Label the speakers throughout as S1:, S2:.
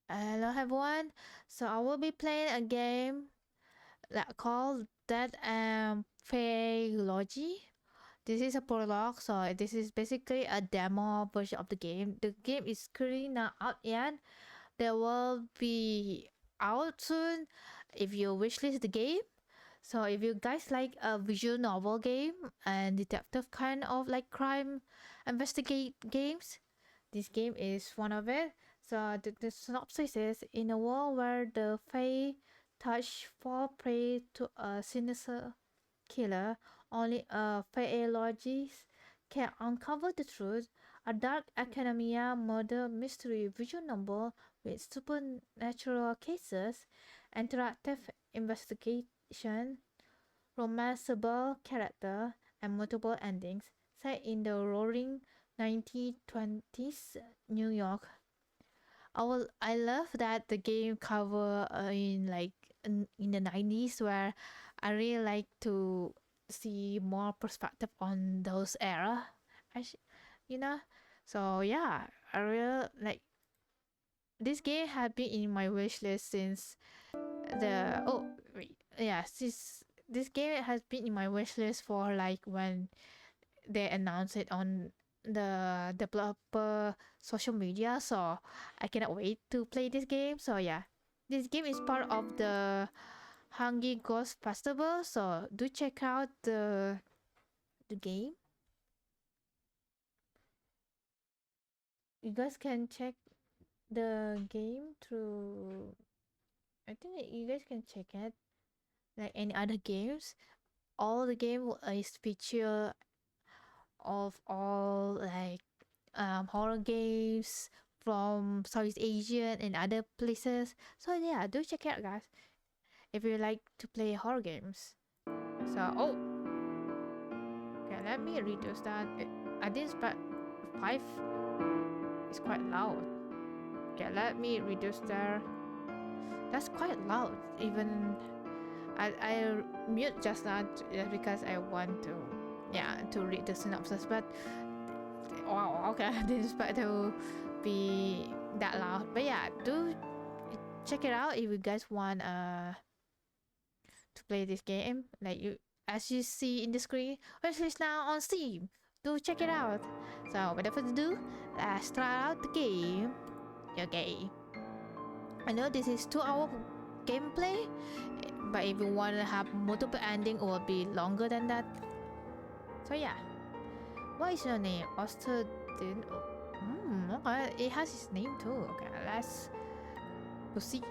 S1: Hello everyone. So I will be playing a game that called that Faeology. This is a prologue, so this is basically a demo version of the game. The game is currently not out yet. There will be out soon if you wishlist the game. So if you guys like a visual novel game and detective kind of like crime investigate games, this game is one of it. So the synopsis is: in a world where the Fae touch fall prey to a sinister killer, only a Faeologist can uncover the truth. A dark academia murder mystery visual novel with supernatural cases, interactive investigation, romanceable character, and multiple endings, set in the roaring 1920s New York. I love that the game cover in like in the 90s, where I really like to see more perspective on those era. I sh- you know, so yeah, I really like this game. Had been in my wish list since the oh wait, yeah, since this game has been in my wish list for like when they announced it on the developer social media. So I cannot wait to play this game. So yeah, this game is part of the Hungry Ghost Festival, so do check out the game. You guys can check the game through, I think that you guys can check it like any other games. All the game is feature of all like horror games from Southeast Asia and other places. So yeah, do check it out, guys, if you like to play horror games. So okay, let me reduce that. I didn't expect 5 is quite loud. Okay, let me reduce there. That's quite loud. Even I mute just now just because I want to, yeah, to read the synopsis. But wow, okay, I didn't expect to be that loud. But yeah, do check it out if you guys want to play this game. Like you, as you see in the screen, it's now on Steam. Do check it out. So without further ado, let's try out the game. Okay. I know this is 2 hour gameplay, but if you want to have multiple ending, it will be longer than that. So yeah. What is your name? Oster didn't. Okay. It has his name too. Okay, let's proceed.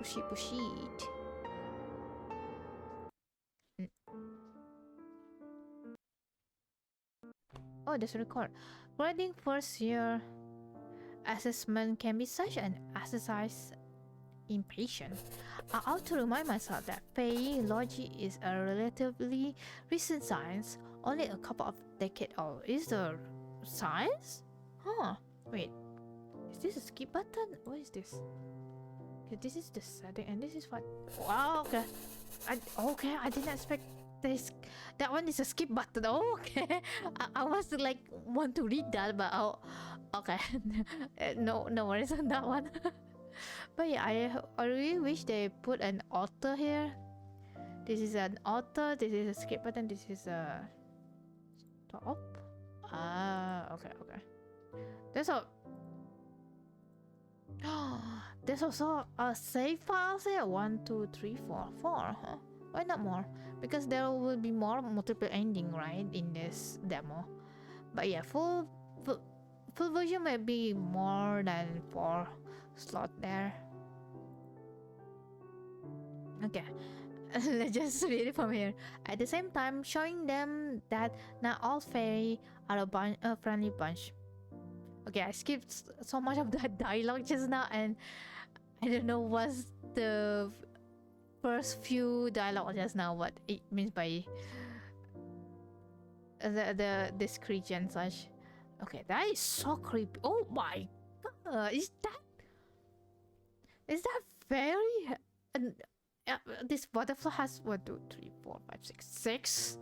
S1: Proceed. Mm. Oh, there's a record. Grading first year assessment can be such an exercise in patience. I ought to remind myself that Faeology is a relatively recent science, only a couple of decades old. Is the science? Huh. Wait. Is this a skip button? What is this? Okay, this is the setting, and this is what. Wow. Okay. I didn't expect this. That one is a skip button. Oh, okay. I was like want to read that, but okay. No worries on that one. But yeah, I really wish they put an author here. This is an author. This is a skip button. This is a stop. Ah, okay. There's a there's also a save files here. 1, 2, 3, 4, 4. Huh? Why not more? Because there will be more multiple ending, right, in this demo. But yeah, full version might be more than 4 slot there. Okay. Let's just read it from here. At the same time, showing them that not all fairy are a friendly bunch. Okay, I skipped so much of that dialogue just now, and I don't know what's the first few dialogue just now. What it means by the description such. Okay, that is so creepy. Oh my god, is that very? And this butterfly has 1, 2, 3, 4, 5, 6, 6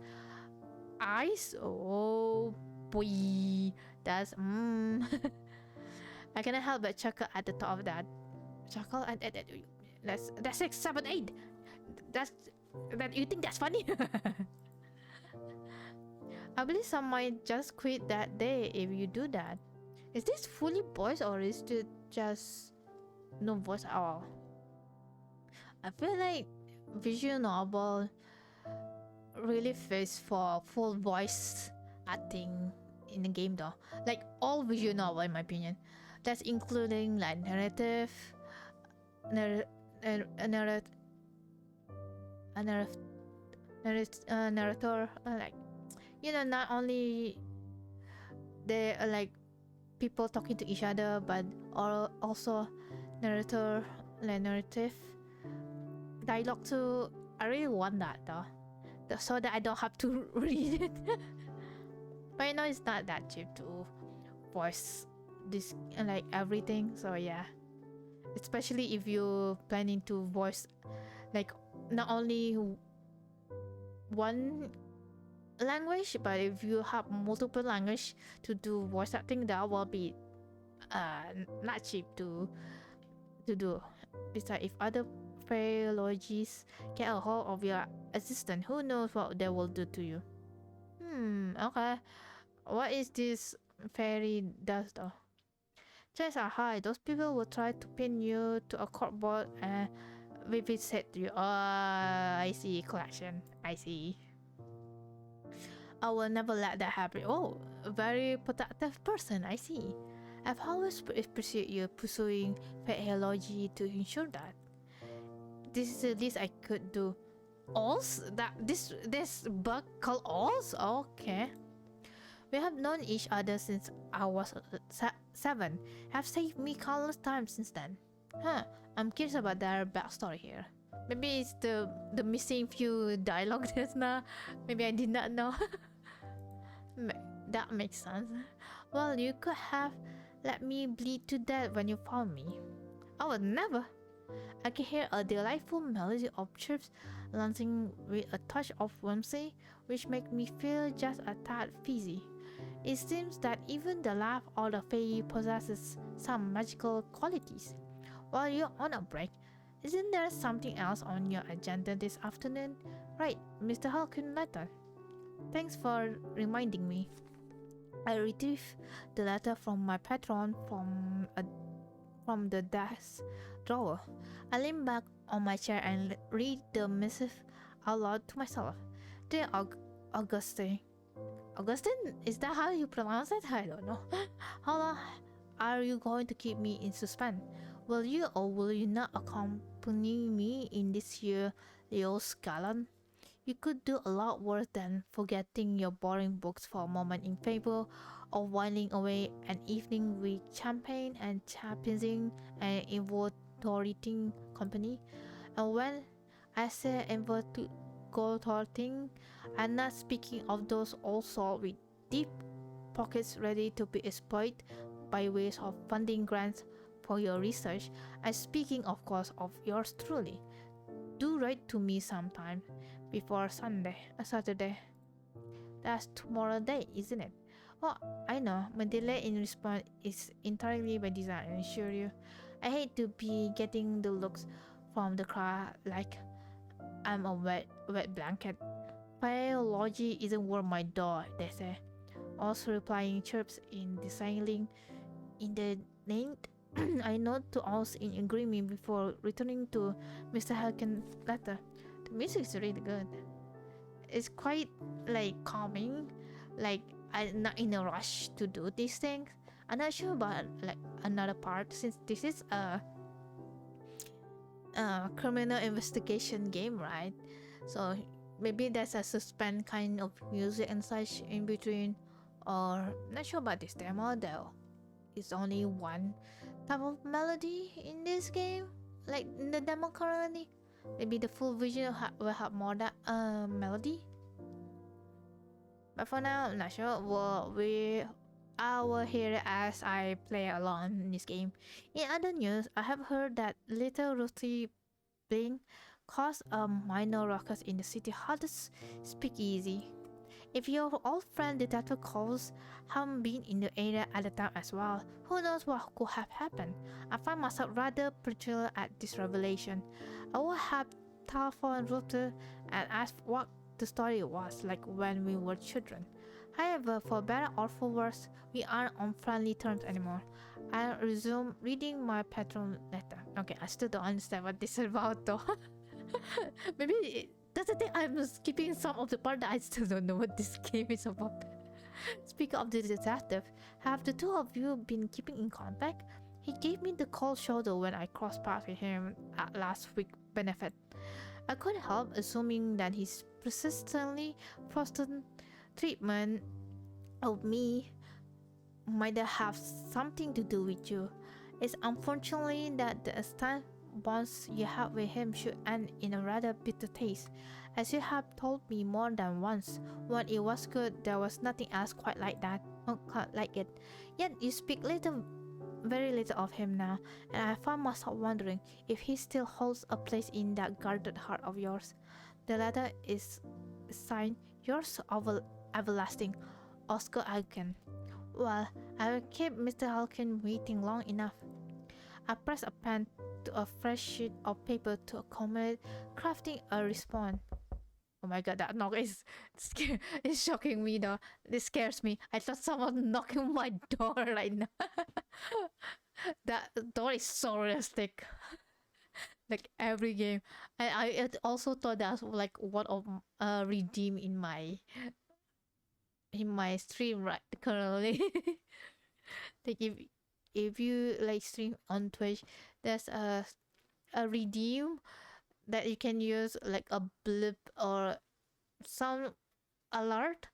S1: eyes. Oh boy, that's I cannot help but chuckle at the thought of that. Chuckle at that's 6, 7, 8. That's that you think that's funny? I believe some might just quit that day if you do that. Is this fully voice or is it just no voice at all? I feel like visual novel really fits for full voice acting in the game though. Like all visual novel in my opinion. That's including like narrative, narr- narr- narrator, like not only they like people talking to each other, but also narrator, like narrative dialogue too. I really want that though, so that I don't have to read it. But it's not that cheap to voice this like everything. So yeah, especially if you're planning to voice like not only one language, but if you have multiple language to do voice acting, that will be not cheap to do. Besides, if other Faeologies get a hold of your assistant, who knows what they will do to you. Okay. What is this fairy does though? Chances are high those people will try to pin you to a cardboard and visit you. Oh, I see. Collection. I see. I will never let that happen. Oh, a very protective person. I see. I've always appreciated you pursuing Faeology to ensure that. This is the least I could do. Alls? That this bug called Alls? Okay. We have known each other since I was 7. Have saved me countless times since then. Huh. I'm curious about their backstory here. Maybe it's the missing few dialogue just now. Maybe I did not know. That makes sense. Well, you could have let me bleed to death when you found me. I would never. I can hear a delightful melody of chirps lancing with a touch of whimsy, which make me feel just a tad fizzy. It seems that even the laugh or the fae possesses some magical qualities. While you're on a break, isn't there something else on your agenda this afternoon? Right, Mr. Halkin letter. Thanks for reminding me. I retrieved the letter from my patron from the desk drawer. I lean back on my chair and read the missive out loud to myself. Dear Augustine. Augustine? Is that how you pronounce it? I don't know. How long are you going to keep me in suspense? Will you or will you not accompany me in this year, Leo Scallon? You could do a lot worse than forgetting your boring books for a moment in favor of whiling away an evening with champagne and championing and invigorating company. And when I say invigorating, I'm not speaking of those old souls with deep pockets ready to be exploited by ways of funding grants for your research. I'm speaking, of course, of yours truly. Do write to me sometime before Saturday. That's tomorrow day, isn't it? Oh, I know. My delay in response is entirely by design, I assure you. I hate to be getting the looks from the crowd like I'm a wet blanket. Biology isn't worth my door, they say. Also replying chirps in designing in the name. I nod to us in agreement before returning to Mr. Haken's letter. The music is really good. It's quite like calming. Like I'm not in a rush to do these things. I'm not sure about like another part since this is a criminal investigation game, right? So maybe there's a suspense kind of music and such in between. Or not sure about this demo though. It's only one type of melody in this game, like in the demo currently. Maybe the full version will have more that melody. But for now, I'm not sure. Well, I will hear it as I play along in this game. In other news, I have heard that Little Rusty Bling caused a minor ruckus in the city hardest speakeasy. If your old friend Detective Coles hadn't been in the area at the time as well, who knows what could have happened? I find myself rather perturbed at this revelation. I would have telephoned Ruther and asked what the story was like when we were children. However, for better or for worse, we aren't on friendly terms anymore. I resumed reading my patron letter. Okay, I still don't understand what this is about though. Maybe that's the thing. I'm skipping some of the part that I still don't know what this game is about. Speaking of the detective, have the two of you been keeping in contact? He gave me the cold shoulder when I crossed paths with him at last week's benefit. I couldn't help assuming that his persistently frosted treatment of me might have something to do with you. It's unfortunately that the extent bonds you have with him should end in a rather bitter taste. As you have told me more than once, when it was good, there was nothing else quite like that, quite like it. Yet you speak very little of him now, and I found myself wondering if he still holds a place in that guarded heart of yours. The letter is signed yours everlasting, Oscar Alken. Well, I will keep Mr. Halkin waiting long enough. I pressed a pen to a fresh sheet of paper to accommodate crafting a response. Oh my god, that knock is is shocking me though. This scares me. I thought someone knocking my door right now. That door is so realistic. Like every game. And I also thought that's like one of redeem in my stream right currently. Like if you like stream on Twitch, there's a redeem that you can use like a blip or some alert.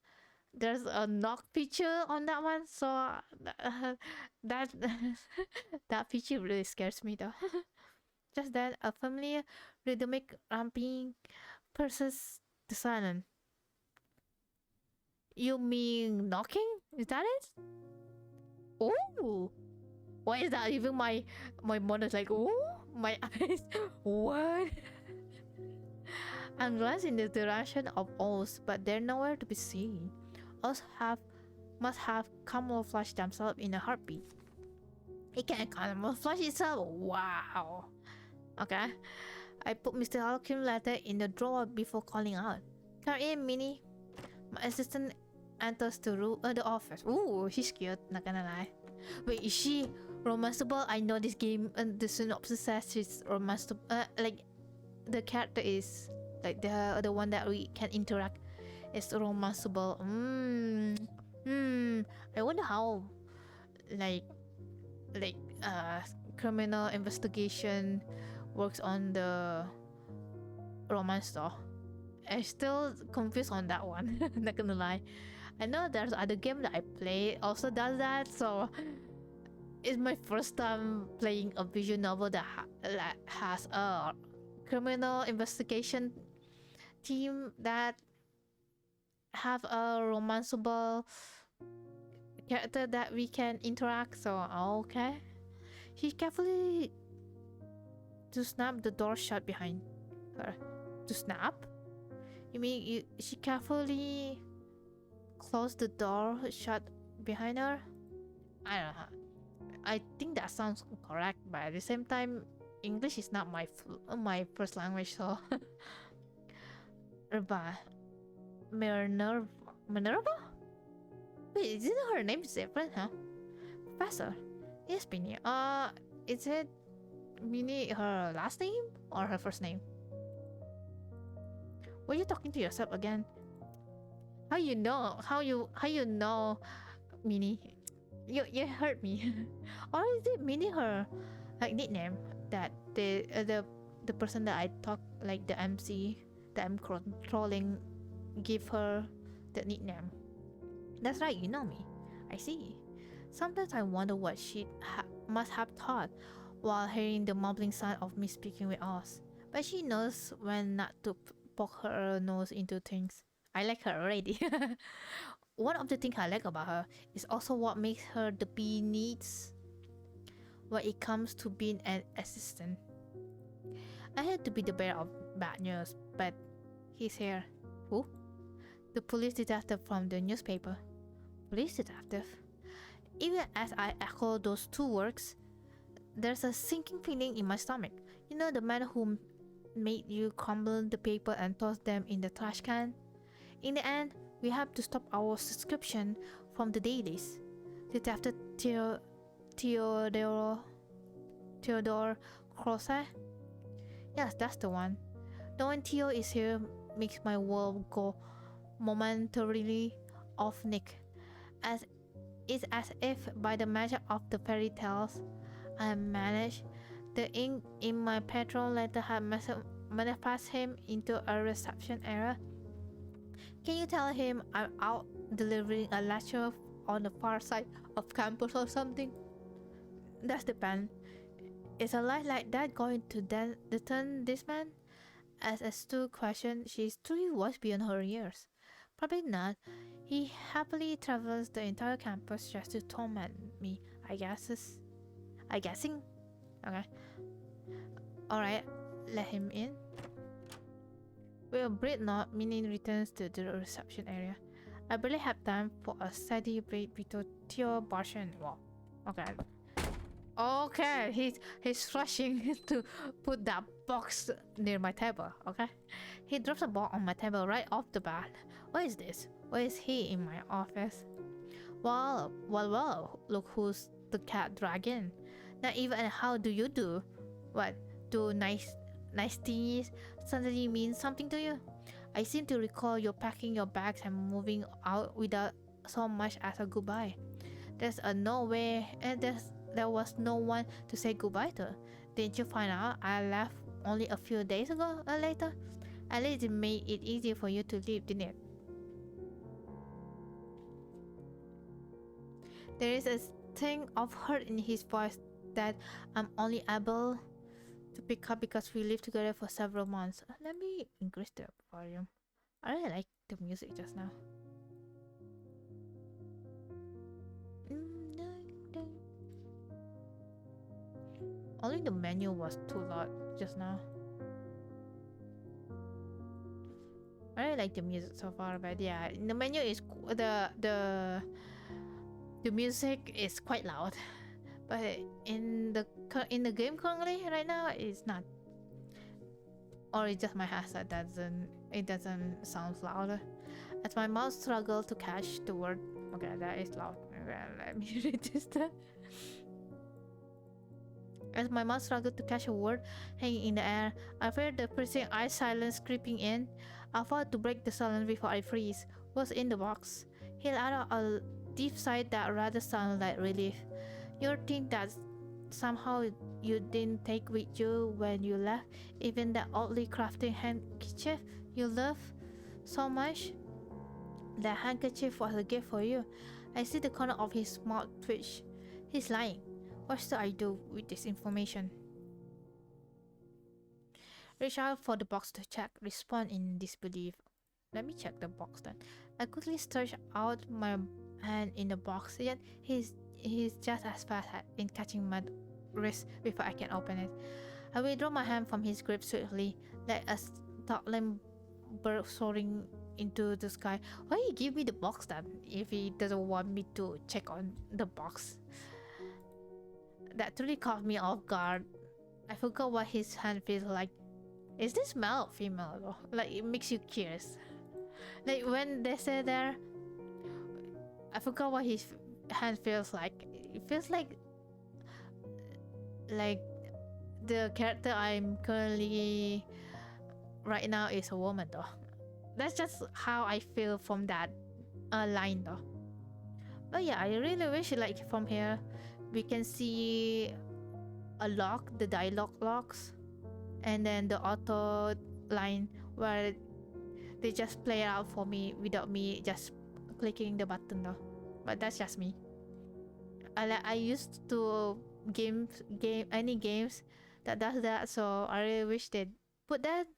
S1: There's a knock feature on that one, so that that feature really scares me though. Just then, a familiar rhythmic ramping versus the silence. You mean knocking? Is that it? Oh, why is that? Even my mother's like, oh, my eyes. What? I'm glancing in the direction of Oz, but they're nowhere to be seen. Oz must have camouflaged themselves in a heartbeat. It can camouflage itself. Wow. Okay. I put Mr. Halkin's letter in the drawer before calling out. Come in, Minnie. My assistant enters the office. Ooh, she's cute, not gonna lie. Wait, is she romanceable? I know this game and the synopsis says she's romanceable. Like the character is like the one that we can interact is romanceable. I wonder how like criminal investigation works on the romance though. I'm still confused on that one. Not gonna lie. I know there's other game that I play also does that, so it's my first time playing a visual novel that has a criminal investigation team that have a romanceable character that we can interact. So okay. She carefully to snap the door shut behind her. To snap? You mean she carefully closed the door shut behind her? I don't know. I think that sounds correct, but at the same time, English is not my first language, so. Minerva. Minerva? Wait, isn't her name different, huh? Professor. Yes, Minnie. Is it Minnie her last name or her first name? Were you talking to yourself again? How you know? How you know, Minnie? You heard me. Or is it Minnie her like nickname that the person that I talk like the MC that I'm controlling give her the nickname? That's right, you know me. I see. Sometimes I wonder what she must have thought while hearing the mumbling sound of me speaking with us. But she knows when not to poke her nose into things. I like her already. One of the things I like about her is also what makes her the bee needs when it comes to being an assistant. I hate to be the bearer of bad news, but he's here. Who? The police detective from the newspaper. Police detective? Even as I echo those two words, there's a sinking feeling in my stomach. You know, the man who made you crumble the paper and toss them in the trash can? In the end, we have to stop our subscription from the dailies. Detective Theodore Croce? Yes, that's the one. Knowing Theo is here makes my world go momentarily off nick. As it's as if by the magic of the fairy tales I managed, the ink in my petrol letter had manifest him into a reception error. Can you tell him I'm out delivering a lecture on the far side of campus or something? That's the plan. Is a light like that going to deter this man? As Stu questioned, she's truly was beyond her years. Probably not. He happily travels the entire campus just to torment me, I guessing. Okay. Alright, let him in. With a breath nod, Minnie returns to the reception area. I barely have time for a steady break between Theo Barsh and Wow. Okay. Okay, he's rushing to put that box near my table, okay? He drops a box on my table right off the bat. What is this? Why is he in my office? Well, look who's the cat dragon. Not even how do you do? What, do nice things suddenly mean something to you? I seem to recall you packing your bags and moving out without so much as a goodbye. There's a no way, and there was no one to say goodbye to. Didn't you find out I left only a few days ago or later? At least it made it easier for you to leave, didn't it? There is a thing of hurt in his voice that I'm only able to pick up because we lived together for several months. Let me increase the volume. I really like the music just now. Only the menu was too loud just now. I really like the music so far, but yeah, the menu is the music is quite loud. But in the game currently right now it's not. Or it's just my headset it doesn't sound louder. As my mouth struggles to catch the word. Okay, that is loud. Okay, let me register. As my mouth struggled to catch a word hanging in the air, I feared the piercing ice silence creeping in. I fought to break the silence before I freeze. What's in the box? He let out a deep sigh that rather sounded like relief. You think that somehow you didn't take with you when you left, even that oddly crafted handkerchief you love so much? That handkerchief was a gift for you. I see the corner of his mouth twitch. He's lying. What should I do with this information? Reach out for the box to check. Respond in disbelief. Let me check the box then. I quickly stretch out my hand in the box, yet he's just as fast in catching my wrist before I can open it. I withdraw my hand from his grip swiftly, like a startling bird soaring into the sky. Why he give me the box then if he doesn't want me to check on the box? That truly caught me off guard. I forgot what his hand feels like. Is this male or female though? Like, it makes you curious. Like when they say there, I forgot what his hand feels like. It feels like the character I'm currently right now is a woman though. That's just how I feel from that line though. But yeah, I really wish like from here we can see a lock, the dialogue locks, and then the auto line where they just play it out for me without me just clicking the button though. But that's just me. I used to game any games that does that, so I really wish they'd put that.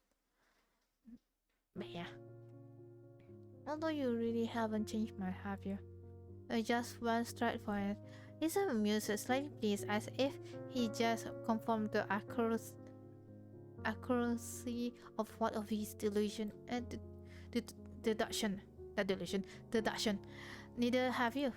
S1: But yeah. Although you really haven't changed much, have you? I just went straight for it. He's amused, slightly pleased, as if he just confirmed the accuracy of one of his delusion and deduction. That deduction. Neither have you.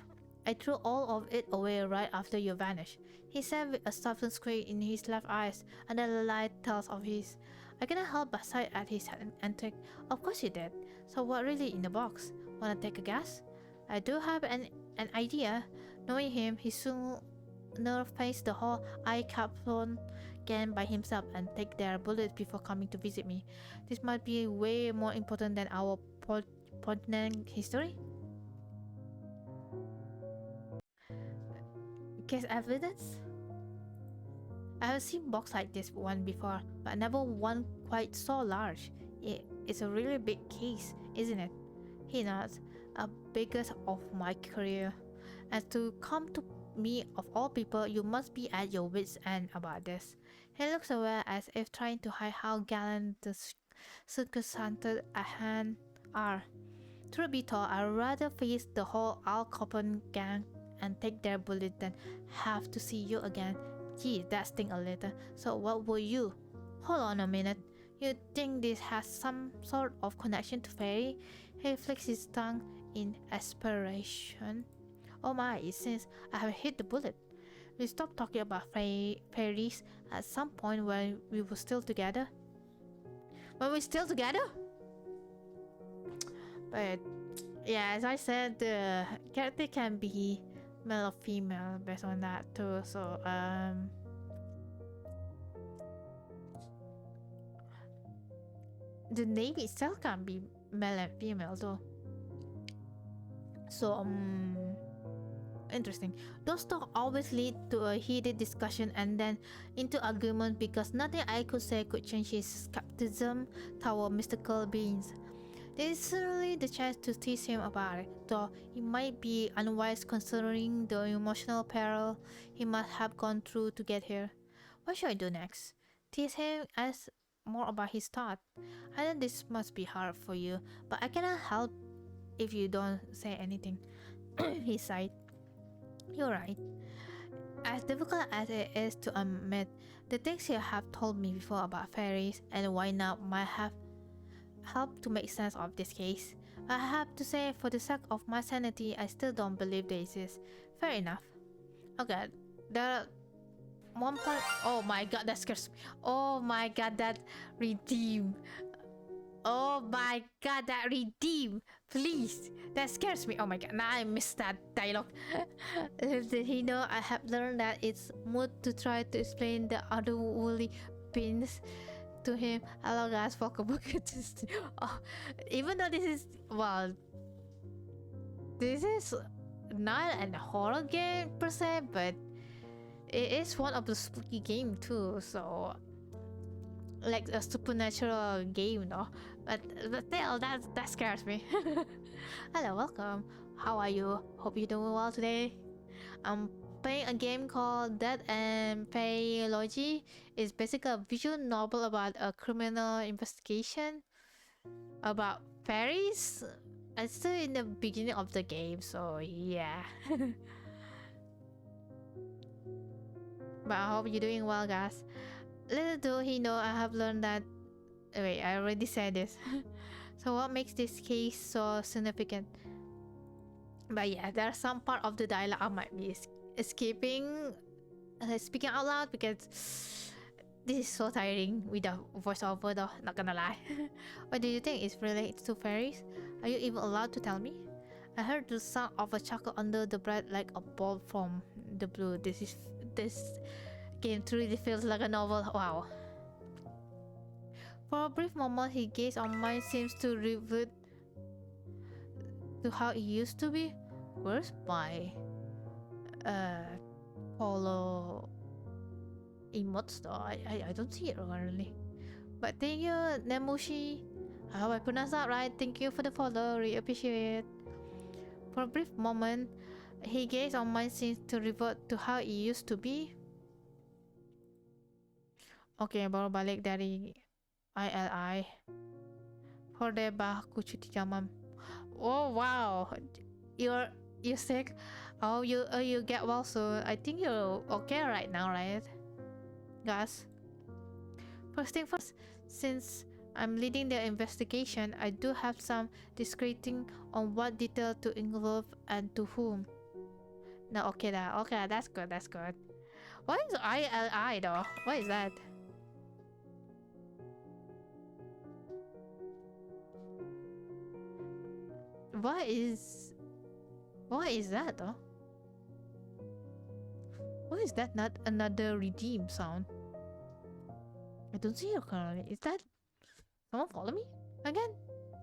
S1: I threw all of it away right after you vanished. He said with a softened squint in his left eyes, and the light tells of his. I cannot help but sigh at his antic. Of course you did. So what really in the box? Wanna take a guess? I do have an idea. Knowing him, he soon face the whole eye capsule again by himself and take their bullets before coming to visit me. This might be way more important than our poignant history. Case evidence? I have seen box like this one before, but never one quite so large. It's a really big case, isn't it? He nods. A biggest of my career. And to come to me of all people, you must be at your wits' end about this. He looks away as if trying to hide how gallant the circumstances at hand are. Truth be told, I'd rather face the whole Al Capone gang and take their bullet than have to see you again. Gee, that sting a little. So what were you? Hold on a minute. You think this has some sort of connection to Fairy? He flicks his tongue in aspiration. Oh my, it seems I have hit the bullet. We stopped talking about fairies at some point when we were still together. When we're still together? But yeah, as I said, the character can be male or female based on that too. So the name itself can be male and female though. So interesting. Those talks always lead to a heated discussion and then into argument because nothing I could say could change his skepticism toward mystical beings. There is certainly the chance to tease him about it, though it might be unwise considering the emotional peril he must have gone through to get here. What should I do next? Tease him, ask more about his thought. I know this must be hard for you, but I cannot help if you don't say anything. He sighed. You're right. As difficult as it is to admit, the things you have told me before about fairies and why not might have helped to make sense of this case. I have to say, for the sake of my sanity, I still don't believe they exist. Fair enough. Okay, the one part. Oh my god, that scares me. Oh my god, that redeem. Oh my god, that redeem. Please, that scares me. Oh my god, now I missed that dialogue. Did he know I have learned that it's moot to try to explain the otherworldly beings to him? Hello guys, welcome back to oh, even though this is, well, this is not a horror game per se, but it is one of the spooky game too, so like a supernatural game, no? But still, that scares me. Hello, welcome. How are you? Hope you're doing well today. I'm playing a game called Death and Faeology. It's basically a visual novel about a criminal investigation about fairies. It's still in the beginning of the game, so yeah. But I hope you're doing well, guys. Little do he know, I have learned that. Wait, I already said this. So what makes this case so significant? But yeah, there are some part of the dialogue I might be escaping, speaking out loud, because this is so tiring with the voiceover though, not gonna lie. What do you think is related to fairies? Are you even allowed to tell me? I heard the sound of a chuckle under the breath like a bolt from the blue. This game truly feels like a novel. Wow. For a brief moment, his gaze on mine seems to revert to how it used to be. Where's my follow emotes though? I don't see it currently. But thank you, Nemushi. I hope I pronounced that right. Thank you for the follow. Really appreciate it. For a brief moment, his gaze on mine seems to revert to how it used to be. Okay, baru balik dari ILI. Horde bahaku cuti jaman. Oh wow, you're sick. Oh, you get well soon. I think you're okay right now, right, guys? First thing first, since I'm leading the investigation. I do have some discreting on what detail to involve and to whom. No, okay, that's good. That's good. What is ILI though? What is that? What is that though? What is that? Not another redeem sound. I don't see it currently. Is that someone follow me again?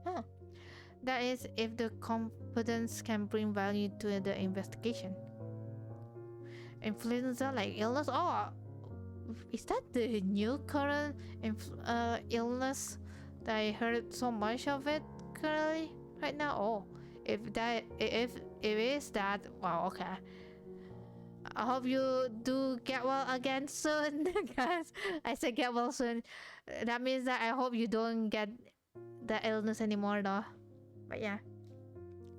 S1: Huh. That is if the competence can bring value to the investigation. Influenza like illness. Oh, is that the new current illness that I heard so much of it currently right now? Oh, if it is that, wow, okay. I hope you do get well again soon, because I said get well soon. That means that I hope you don't get the illness anymore, though. But yeah,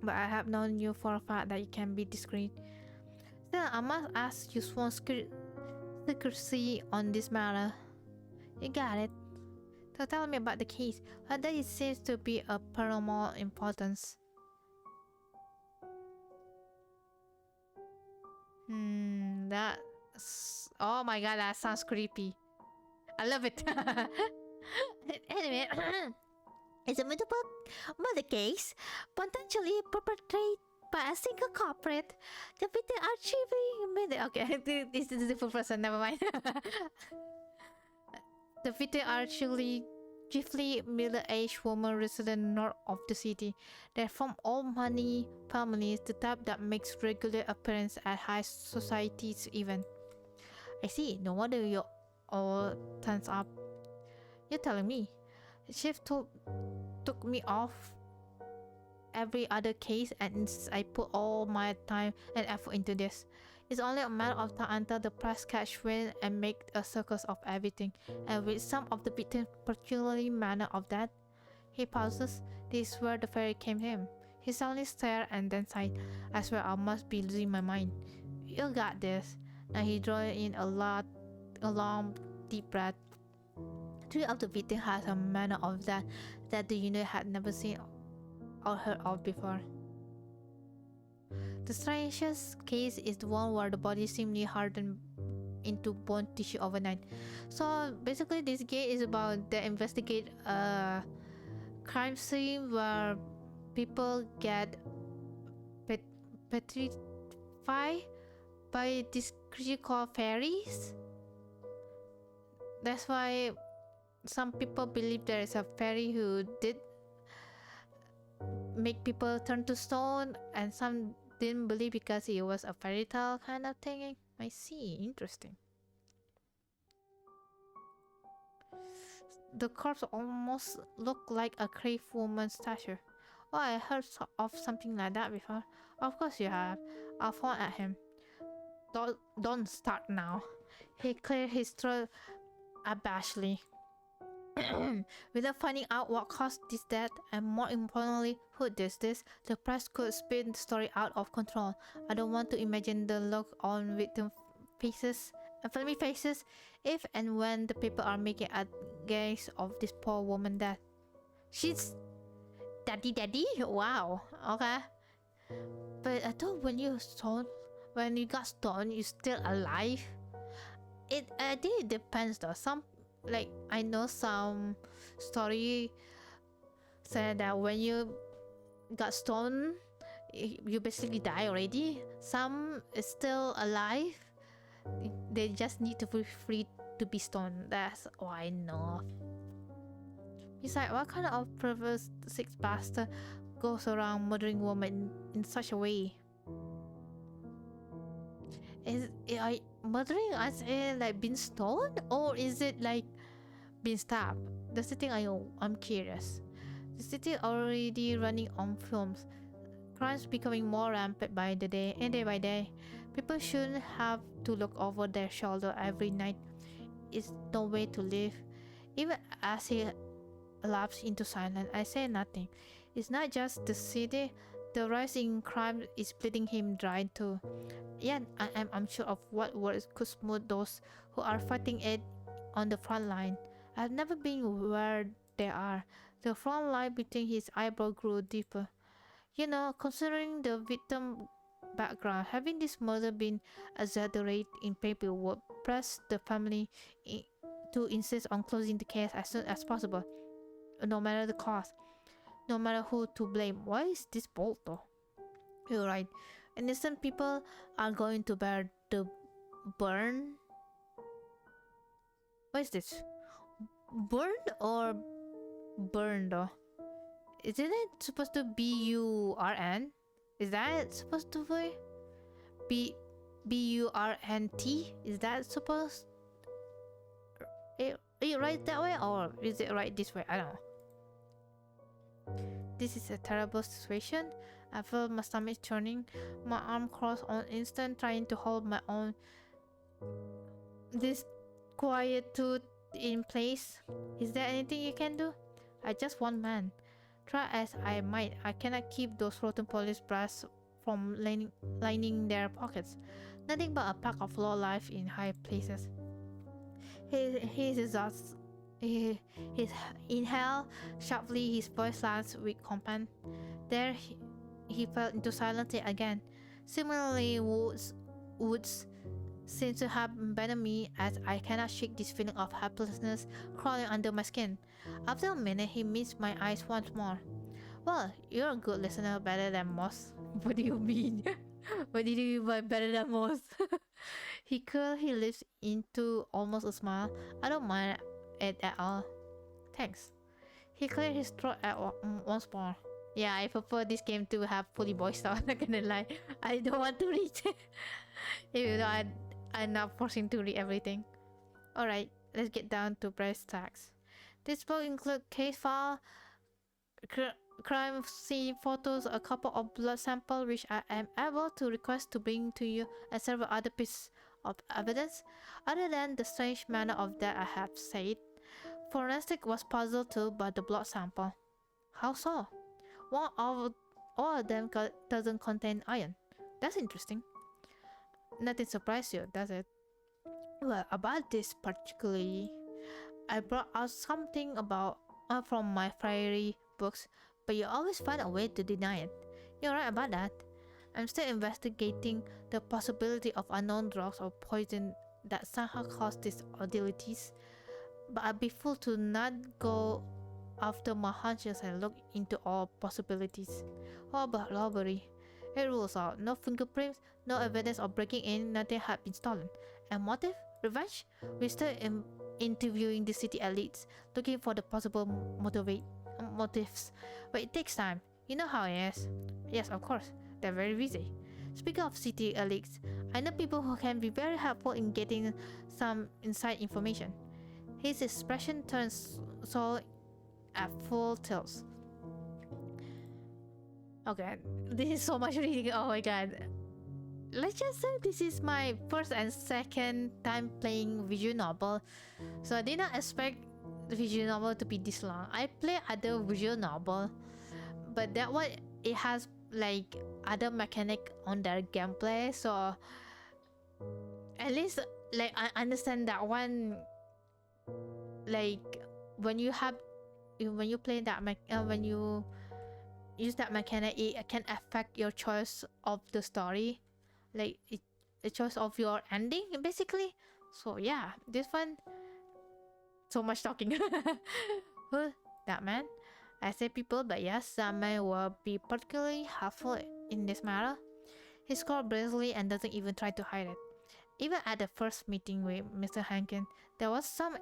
S1: but I have known you for a fact that you can be discreet. Still, I must ask you one secrecy on this matter. You got it. So tell me about the case. Whether it seems to be of paramount importance. That's... Oh my god, that sounds creepy. I love it. Anyway, it's a multiple murder case, potentially perpetrated by a single culprit. The victim are chiefly... Okay, this is a different person, never mind. The victim are chiefly middle-aged women resident north of the city. They're from old money families, the type that makes regular appearance at high society events. I see, no wonder you all turns up. You're telling me. The chief took me off every other case, and I put all my time and effort into this. It's only a matter of time until the press catch wind and make a circus of everything. And with some of the victims particularly manner of that. He pauses. This is where the fairy came to him. He suddenly stared and then sighed. I swear I must be losing my mind. You got this. And he drew in a long deep breath. Three of the victims had a manner of that the unit had never seen or heard of before. The strangest case is the one where the body seemingly hardened into bone tissue overnight. So basically this game is about they investigate a crime scene where people get petrified by this creature called fairies. That's why some people believe there is a fairy who did make people turn to stone, and some didn't believe because it was a fairy tale kind of thing. I see, interesting. The corpse almost looked like a crave woman's stature. Oh, I heard of something like that before. Of course you have. I'll phone at him. Don't start now. He cleared his throat abashedly. Without finding out what caused this death, and more importantly, who does this, the press could spin the story out of control. I don't want to imagine the look on victim faces, family faces, if and when the people are making a gaze of this poor woman death. She's daddy. Wow. Okay. But I thought when you got stoned, you're still alive. I think it depends though. Some, like, I know some story said that when you got stoned, you basically die already. Some is still alive. They just need to be free to be stoned. That's all I know. Besides, what kind of perverse sick bastard goes around murdering women in such a way? Is it murdering as in like being stoned, or is it like being stabbed? That's the thing I'm curious. The city already running on films. Crimes becoming more rampant by the day, and day by day. People shouldn't have to look over their shoulder every night. It's no way to live. Even as he lapsed into silence, I say nothing. It's not just the city. The rise in crime is bleeding him dry too. Yet I'm sure of what words could smooth those who are fighting it on the front line. I've never been where they are. The front line between his eyebrows grew deeper. You know, considering the victim background, having this murder been exaggerated in paper would press the family to insist on closing the case as soon as possible, no matter the cost, no matter who to blame. Why is this bold though? You're right. Innocent people are going to bear the burn. What is this? Burned or burned though? Isn't it supposed to be B-U-R-N? Is that supposed to be B-U-R-N-T? Is that supposed? Are you right that way or is it right this way? I don't know. This is a terrible situation. I feel my stomach churning, my arm crossed on instant, trying to hold my own disquietude in place. Is there anything you can do? I just one man. Try as I might, I cannot keep those rotten police brass from lining their pockets. Nothing but a pack of low life in high places. He is exhausted. He inhaled sharply, his voice lands with command. There he fell into silence again. Similarly, woods seem to have abandoned me as I cannot shake this feeling of helplessness crawling under my skin. After a minute, he meets my eyes once more. Well, you're a good listener, better than most. What do you mean? What did you mean by better than most? He curled his lips into almost a smile. I don't mind it at all. Thanks. He cleared his throat once more. Yeah, I prefer this game to have fully voiced out. Not gonna lie, I don't want to read. Even though I'm not forcing to read everything. Alright, let's get down to brass tacks. This book includes case file, crime scene photos, a couple of blood samples which I am able to request to bring to you, and several other pieces of evidence. Other than the strange manner of death I have said, forensic was puzzled too by the blood sample. How so? One of all of them doesn't contain iron. That's interesting. Nothing surprised you, does it? Well, about this particularly, I brought out something about from my Faeology books, but you always find a way to deny it. You're right about that. I'm still investigating the possibility of unknown drugs or poison that somehow caused these oddities, but I'd be fool to not go after my hunches and look into all possibilities. What about robbery? It rules out. No fingerprints, no evidence of breaking in, nothing had been stolen. And motive? Revenge? We're still interviewing the city elites, looking for the possible motives. But it takes time. You know how it is. Yes, of course. They're very busy. Speaking of city elites, I know people who can be very helpful in getting some inside information. His expression turns so at full tilt. Okay, this is so much reading. Oh my god. Let's just say this is my first and second time playing visual novel, so I did not expect the visual novel to be this long. I play other visual novel, but that one it has like other mechanic on their gameplay, so at least like I understand that one. Like when you play that when you use that mechanic, it can affect your choice of the story, like the choice of your ending basically. So yeah, this one, so much talking. Who that man? I say people, but yes, that man will be particularly helpful in this matter. He scored bravely and doesn't even try to hide it. Even at the first meeting with Mr. Hankin, there was some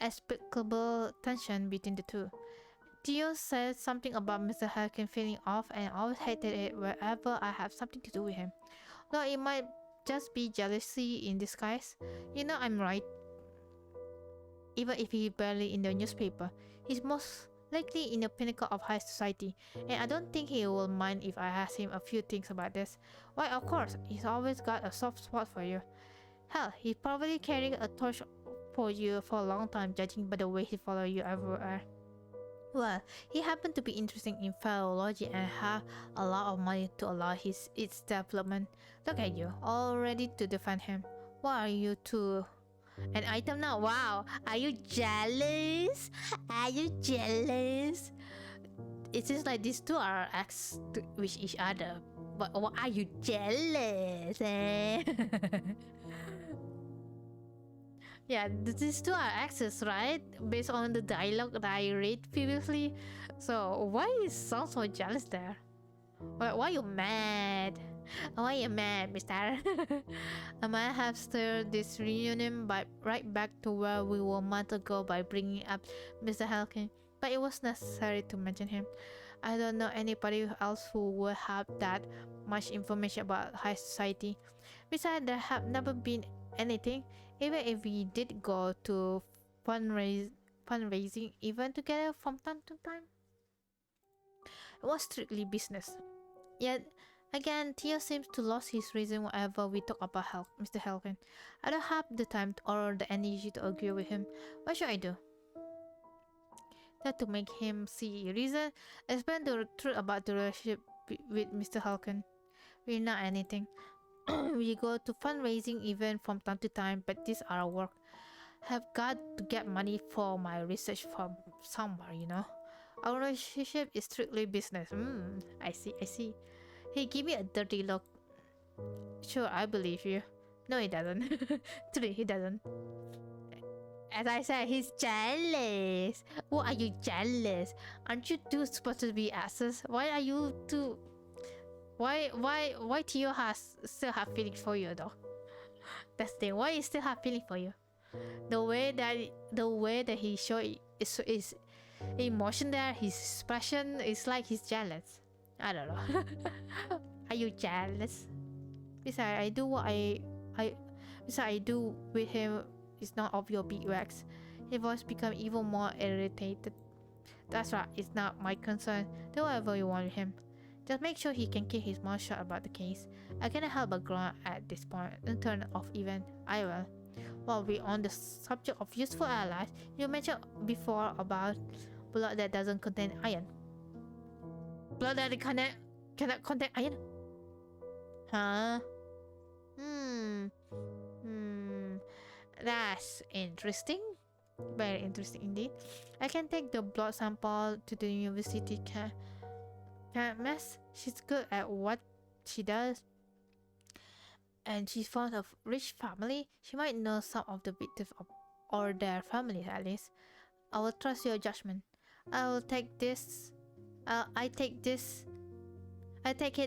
S1: inexplicable tension between the two. Theo said something about Mr. Hankin feeling off and always hated it wherever I have something to do with him. Though it might just be jealousy in disguise. You know I'm right. Even if he's barely in the newspaper, he's most likely in the pinnacle of high society, and I don't think he will mind if I ask him a few things about this. Why, of course, he's always got a soft spot for you. Hell, he's probably carrying a torch for you for a long time, judging by the way he follows you everywhere. Well, he happened to be interested in Faeology and have a lot of money to allow its development. Look at you, all ready to defend him. What are you two An item now. Wow. Are you jealous? Are you jealous? It seems like these two are ex with each other. But are you jealous? Eh? Yeah, these two are exes, right? Based on the dialogue that I read previously. So why is Song so jealous there? Why you mad? Why you mad, mister? I might have stirred this reunion right back to where we were a month ago by bringing up Mr. Halkin, but it was necessary to mention him. I don't know anybody else who would have that much information about high society. Besides, there have never been anything. Even if we did go to fundraising event together from time to time, it was strictly business. Yet again, Theo seems to lose his reason whenever we talk about Mr. Helkin. I don't have the time or the energy to argue with him. What should I do? That to make him see reason, explain the truth about the relationship with Mr. Helkin. We're not anything. We go to fundraising event from time to time, but these are work. Have got to get money for my research from somewhere, you know. Our relationship is strictly business. I see. He gave me a dirty look. Sure, I believe you. No, he doesn't. Truly, he doesn't. As I said, he's jealous. Why are you jealous? Aren't you two supposed to be asses? Why are you two? Why Theo has still have feelings for you though? That's the thing. Why he still have feelings for you? The way that he show is emotion there, his expression is like he's jealous. I don't know. Are you jealous? Besides, I do what I do with him is not of your big wax. His voice become even more irritated. That's right, it's not my concern. Do whatever you want with him. Just make sure he can keep his mouth shut about the case. I cannot help but grunt at this point and turn off event. I will. While we're on the subject of useful allies, you mentioned before about blood that doesn't contain iron. Blood that cannot contain iron? Huh? That's interesting. Very interesting indeed. I can take the blood sample to the university chemist. She's good at what she does. And she's from a rich family. She might know some of the victims or their families at least. I will trust your judgment. I take it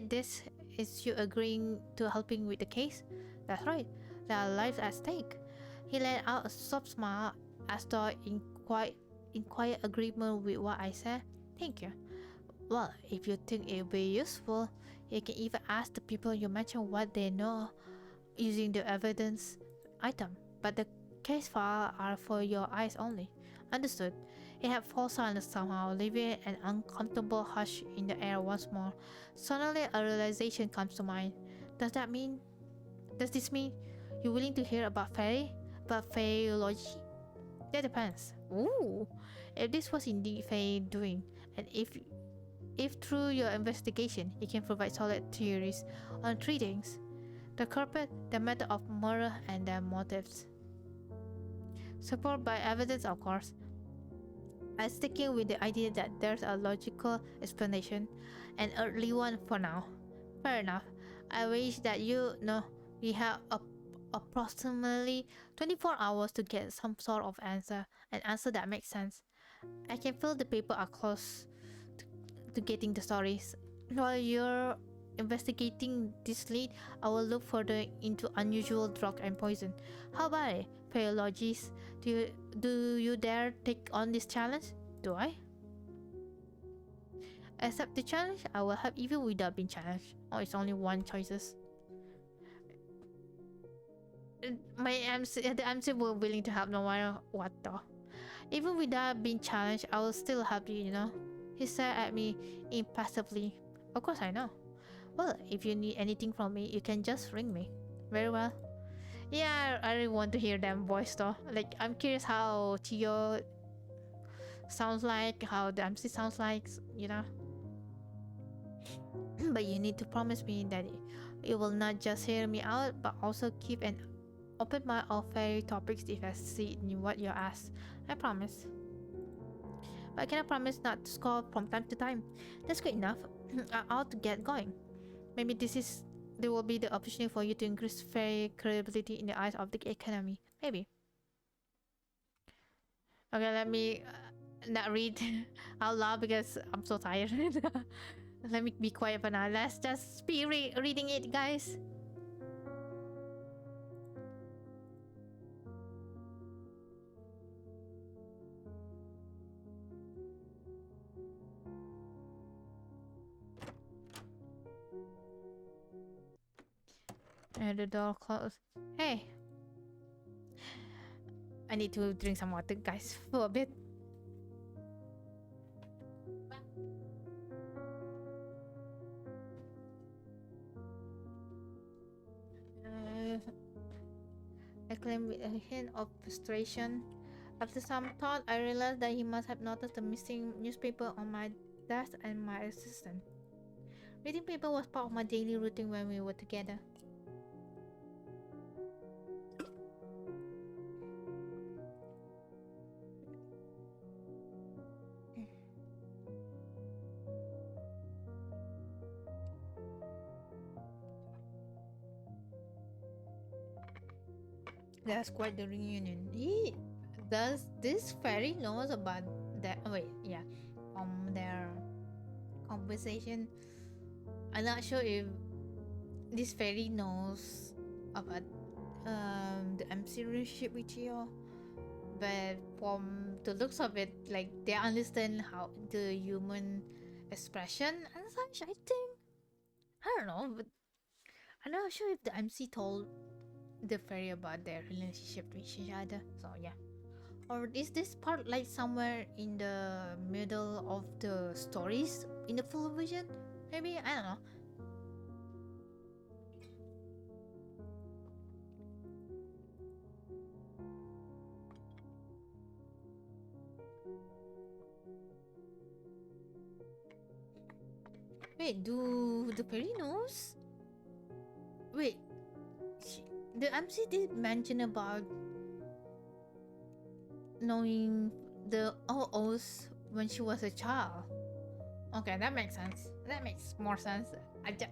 S1: this is you agreeing to helping with the case? That's right. There are lives at stake. He let out a soft smile as though in quiet agreement with what I said. Thank you. Well, if you think it will be useful, you can even ask the people you mentioned what they know using the evidence item. But the case files are for your eyes only. Understood. It had fallen silent somehow, leaving an uncomfortable hush in the air once more. Suddenly a realization comes to mind. Does this mean you're willing to hear about Faeology? That depends. Ooh. If this was indeed Fae doing, and if through your investigation you can provide solid theories on three things: the culprit, the method of murder, and their motives. Supported by evidence, of course. I'm sticking with the idea that there's a logical explanation, an earthly one for now. Fair enough. I wish that you know we have approximately 24 hours to get some sort of answer, an answer that makes sense. I can feel the people are close to getting the stories. While you're investigating this lead, I will look further into unusual drug and poison. How about it, Faeologist? Do you dare take on this challenge? Do I? Accept the challenge? I will help even without being challenged. Oh, it's only one choices. The MC were willing to help no matter what though. Even without being challenged, I will still help you, you know? He stared at me impassively. Of course I know. Well, if you need anything from me, you can just ring me. Very well. Yeah, I really want to hear them voice though. Like, I'm curious how Tio sounds like, how the MC sounds like, you know? But you need to promise me that you will not just hear me out, but also keep an open my all fairy topics if I see in what you ask. I promise. But I cannot promise not to score from time to time. That's good enough. I ought to get going. Maybe there will be the opportunity for you to increase fairy credibility in the eyes of the academy. Maybe. Okay, let me not read out loud because I'm so tired. Let me be quiet for now. Let's just be reading it, guys. And the door closed. Hey, I need to drink some water, guys, for a bit. I claim with a hint of frustration. After some thought, I realized that he must have noticed the missing newspaper on my desk and my assistant. Reading paper was part of my daily routine when we were together. That's quite the reunion. Does this fairy knows about that? Oh, wait, yeah, from their conversation. I'm not sure if this fairy knows about the MC relationship with you, but from the looks of it, like they understand how the human expression and such. I think I don't know, but I'm not sure if the MC told the fairy about their relationship with each other. So yeah. Or is this part like somewhere in the middle of the stories in the full version? Maybe, I don't know. Wait, do the fairy knows? Wait, the MC did mention about knowing the OOs when she was a child. Okay, that makes sense. That makes more sense.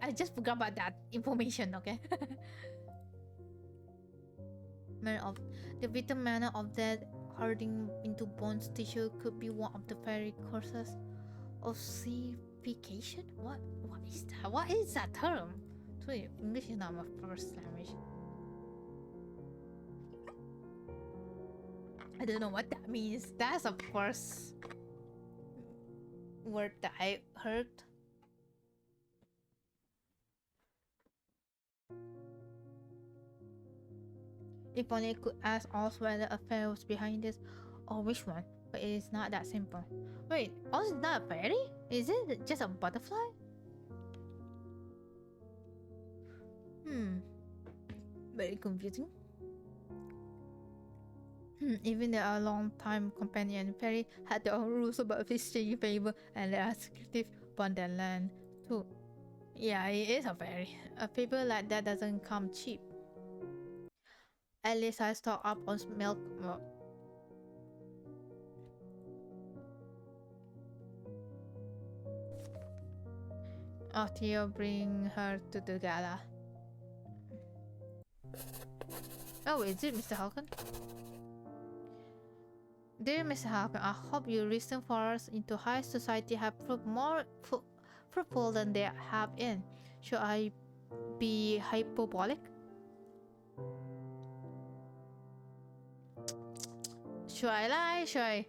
S1: I just forgot about that information, okay? manner of the vital manner of that hardening into bones tissue could be one of the fairy courses. Ossification? What is that? What is that term? English is not my first language. I don't know what that means. That's the first word that I heard. If only I could ask Oz whether a fairy was behind this or which one, but it is not that simple. Wait, Oz is not a fairy? Is it just a butterfly? Very confusing. Even their long-time companion fairy had their own rules about exchanging favor and they are secretive upon their land too. Yeah, it is a fairy. A favor like that doesn't come cheap. At least I stock up on milk. Oh, Theo, bring her to the gala. Oh, is it Mr. Halcon? Dear Mr. Halcon, I hope your recent forays into high society have proved more fruitful than they have in. Should I be hyperbolic? Should I lie? Should I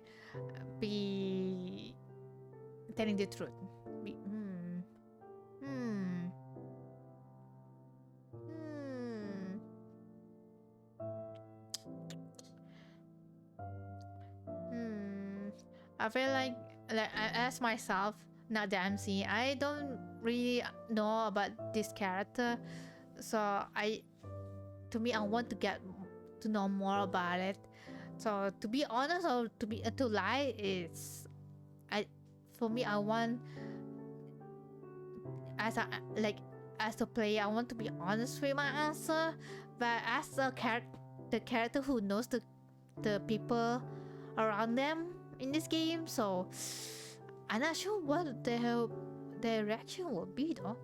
S1: be telling the truth? I feel like I ask myself, not the MC. I don't really know about this character, so I want to get to know more about it. So to be honest or to lie is, for me I want as a player I want to be honest with my answer, but as a the character who knows the people around them in this game. So I'm not sure what their reaction will be though.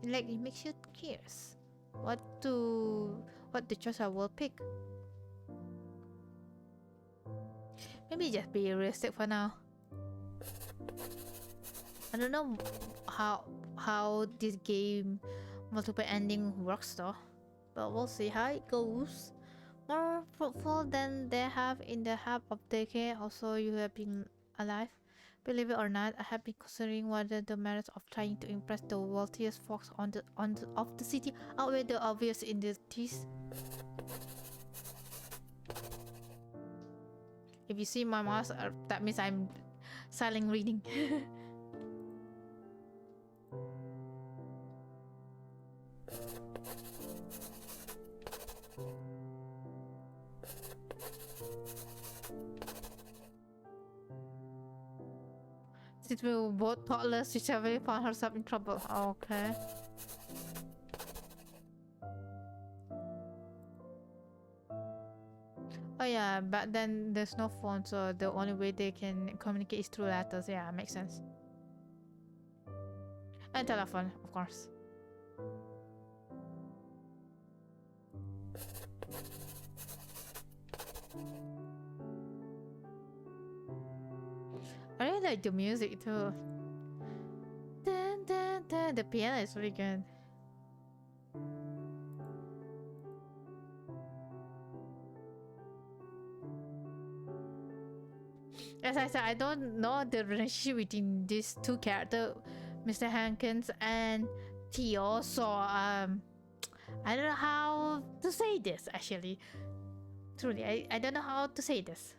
S1: Like it makes you curious what the choice I will pick. Maybe just be realistic for now. I don't know how this game multiple ending works though, but we'll see how it goes. More fruitful than they have in the half of decade. Also, you have been alive. Believe it or not, I have been considering whether the merits of trying to impress the wealthiest folks of the city outweigh the obvious indignities. If you see my mouse, that means I'm silent reading. Since we were both thoughtless, Shishavi found herself in trouble. Okay. Oh yeah, but then there's no phone, so the only way they can communicate is through letters. Yeah, makes sense. And telephone, of course. I really like the music too. Dun, dun, dun. The piano is really good. As I said, I don't know the relationship between these two characters, Mr. Hankins and Theo, so I don't know how to say this actually. Truly, I don't know how to say this.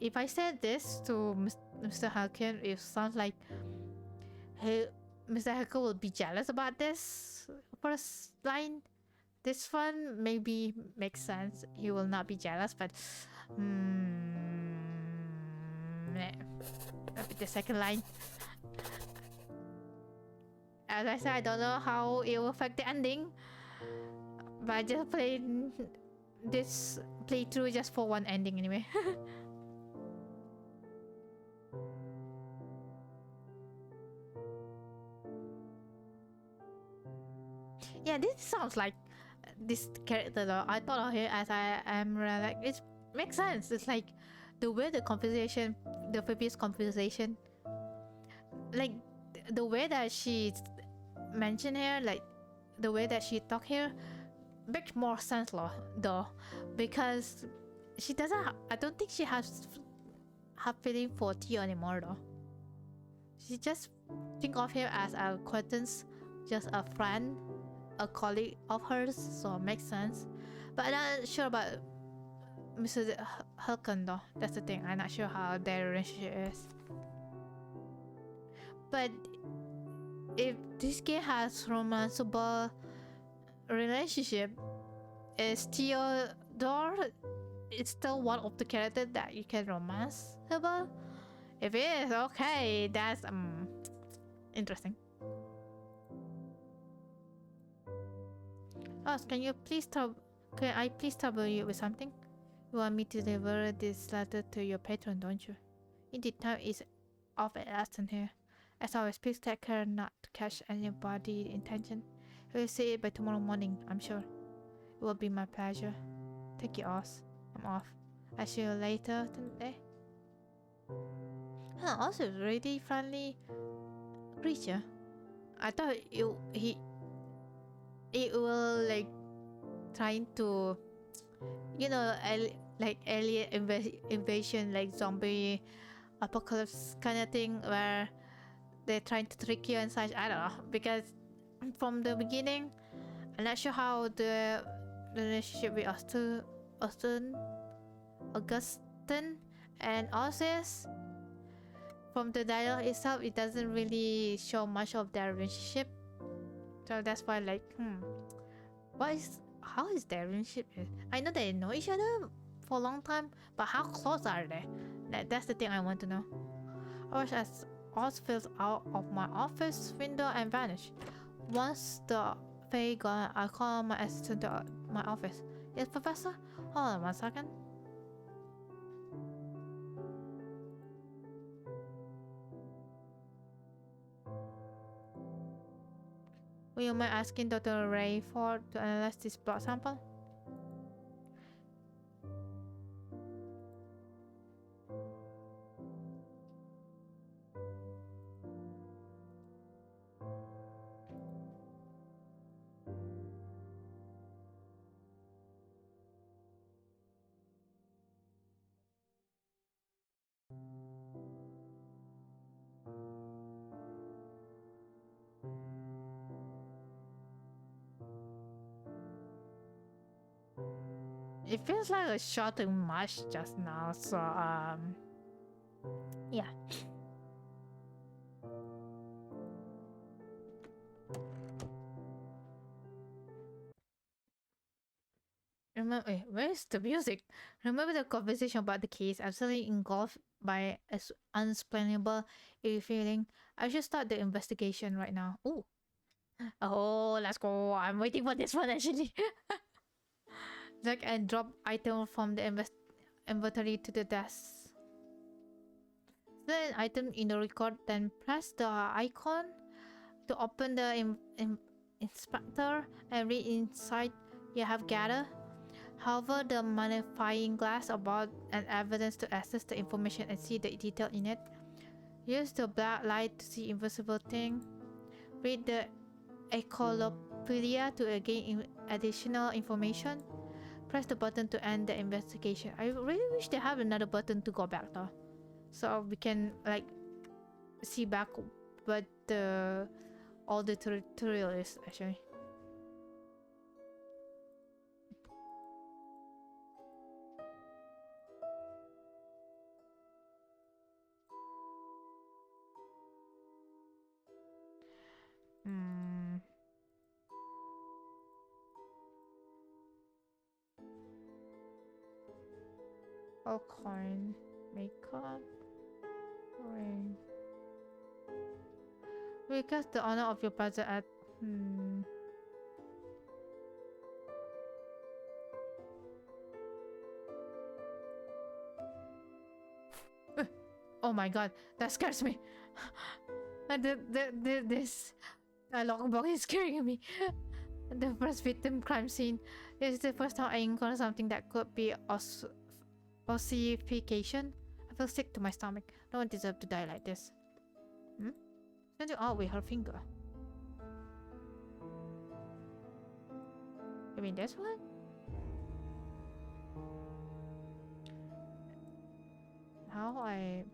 S1: If I said this to Mr. Hankins, it sounds like Mr. Hankins will be jealous about this first line. This one maybe makes sense. He will not be jealous, but maybe the second line. As I said, I don't know how it will affect the ending, but I just played this playthrough just for one ending anyway. Yeah, this sounds like this character though. I thought of it as I am like it makes sense. It's like the way the conversation, the previous conversation, like the way that she mentioned here, like the way that she talk here, makes more sense though, because she doesn't. I don't think she has feeling for Theo anymore though. She just think of him as a acquaintance, just a friend, a colleague of hers, so it makes sense. But I'm not sure about Mr. Hulken though. That's the thing. I'm not sure how their relationship is. But if this game has romanceable relationship, is Theodore it's still one of the characters that you can romance about? If it is, okay, that's interesting. Oh, can I please trouble you with something? You want me to deliver this letter to your patron, don't you? Indeed, time is of the essence here. As always, please take care not to catch anybody's intention. We'll see it by tomorrow morning, I'm sure. It will be my pleasure. Take it off. I'm off. I'll see you later today. Huh, also really friendly creature. I thought it will like trying to, you know, like alien invasion, like zombie apocalypse kind of thing, where they're trying to trick you and such. I don't know, because from the beginning, I'm not sure how the relationship with Augustine and Ossis. From the dialogue itself, it doesn't really show much of their relationship. So that's why, like, how is their relationship? I know they know each other for a long time, but how close are they? That's the thing I want to know. I watched as Oz fills out of my office window and vanished. Once the Faeology. I call my assistant to my office. Yes, Professor? Hold on 1 second. Will you mind asking Dr. Rayford to analyze this blood sample? It feels like a shot too much just now, so yeah. Remember, where's the music? Remember the conversation about the case? I'm suddenly engulfed by unexplainable eerie feeling. I should start the investigation right now. Ooh. Oh, let's go. I'm waiting for this one actually. Like and drop item from the inventory to the desk. Select an item in the record, then press the icon to open the inspector and read inside you have gathered. However, the magnifying glass about an evidence to access the information and see the detail in it. Use the black light to see invisible thing. Read the echolopedia to gain additional information. Press the button to end the investigation. I really wish they have another button to go back though, so we can like see back what the all the tutorial is actually. Hmm. Oh, coin, makeup, ring. Because the honor of your presence at Oh my god, that scares me. This dialogue box is scaring me. The first victim crime scene. This is the first time I encounter something that could be ossification. I feel sick to my stomach. No one deserves to die like this. Something odd with her finger. You mean this one? How I...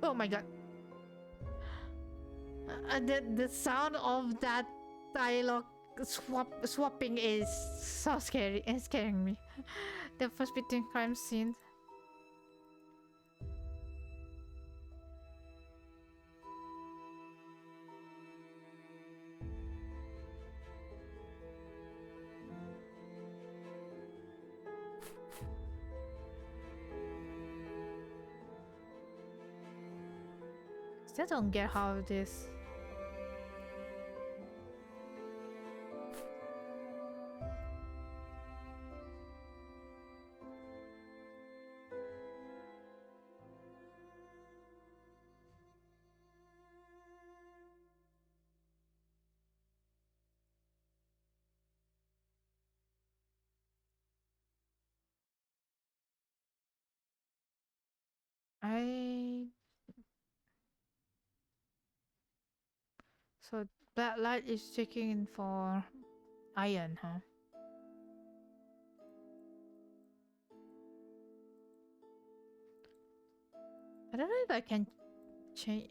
S1: Oh my god. The sound of that dialogue swapping is so scary. It's scaring me. The first between crime scene. Still don't get how this... I... So that light is checking in for iron, huh? I don't know if I can change...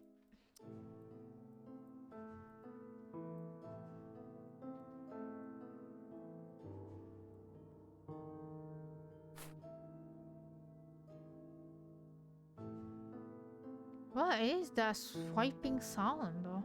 S1: What is that swiping sound though?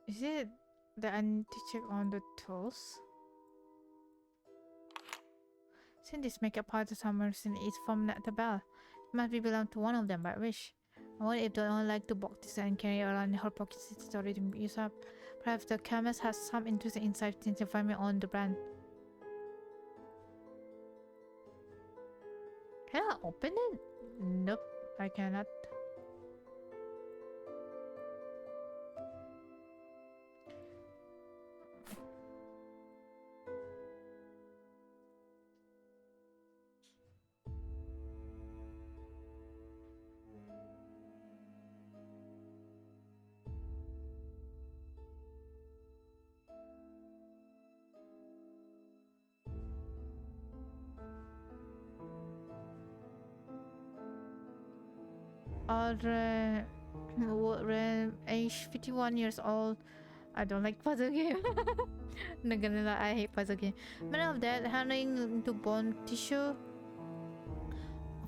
S1: Is it that I need to check on the tools? Since this makeup powder Summerson is from the bell, it must be belong to one of them by wish. I wonder if they don't like to box this and carry around in her pockets since it's already been used up. Perhaps the chemist has some interesting insight since information on the brand. Can I open it? Nope, I cannot. Or age 51 years old. I don't like puzzle game. Not gonna lie, I hate puzzle game. Many of that handling into bone tissue.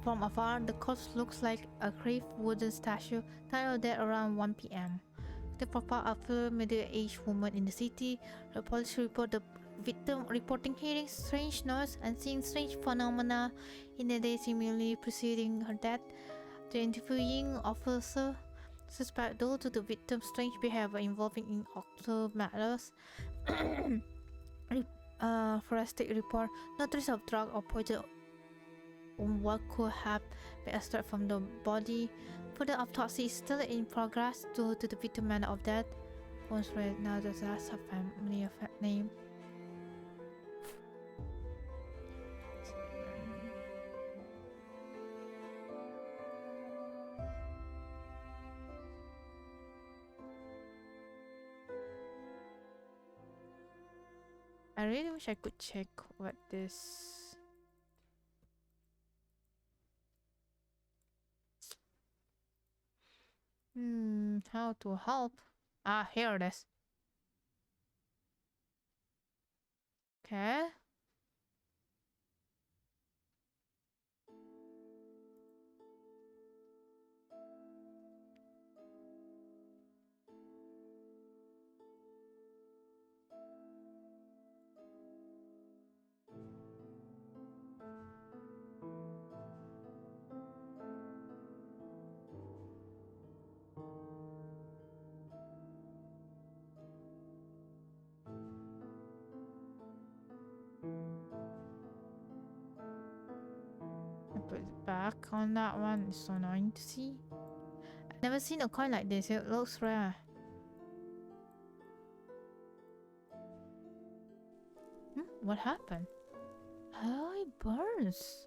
S1: From afar, the corpse looks like a carved wooden statue titled dead around 1 p.m. The profile of a middle-aged woman in the city. The police report the victim reporting hearing strange noise and seeing strange phenomena in the days immediately preceding her death. The interviewing officer suspect due to the victim's strange behavior involving in occult matters. Forensic report, no trace of drug or poison on what could have been extracted from the body. Further autopsy is still in progress due to the victim manner of death. Bones right now the last of family name. I really wish I could check what this. How to help? Ah, here it is. Okay. I put it back on that one. It's so annoying to see. I've never seen a coin like this. It looks rare. What happened? Oh, it burns.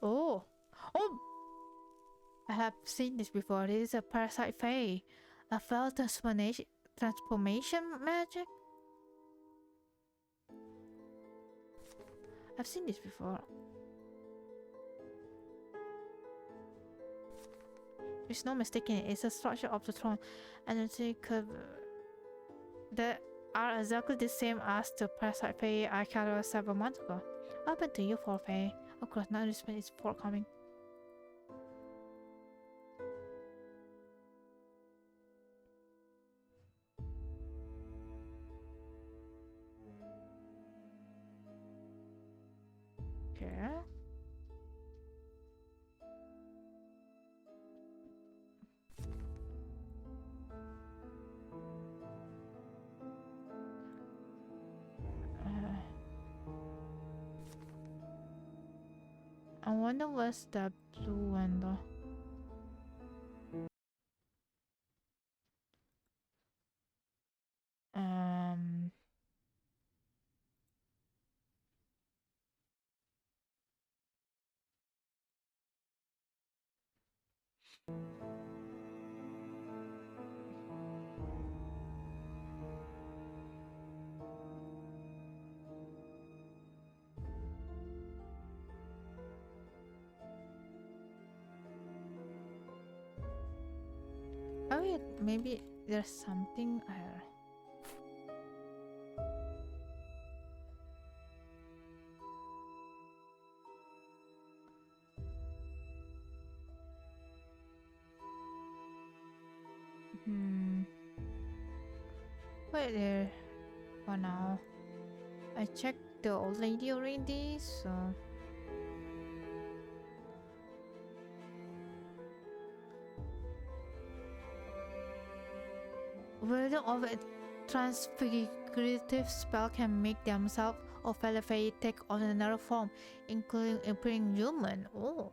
S1: Oh. Oh! I have seen this before. This is a parasite Fae. A fell transformation magic? I've seen this before. There's no mistaking it. It's a structure of the throne. And it's that are exactly the same as the parasite Fae I carried several months ago. What happened to you, for Fae? Of course, no respect is forthcoming. Okay. I wonder what's that blue one though. Oh wait, maybe there's something. Hmm. Wait there for now. I checked the old lady already, so whether of a transfigurative spell can make themselves or Fae take on another form, including appearing human. Oh.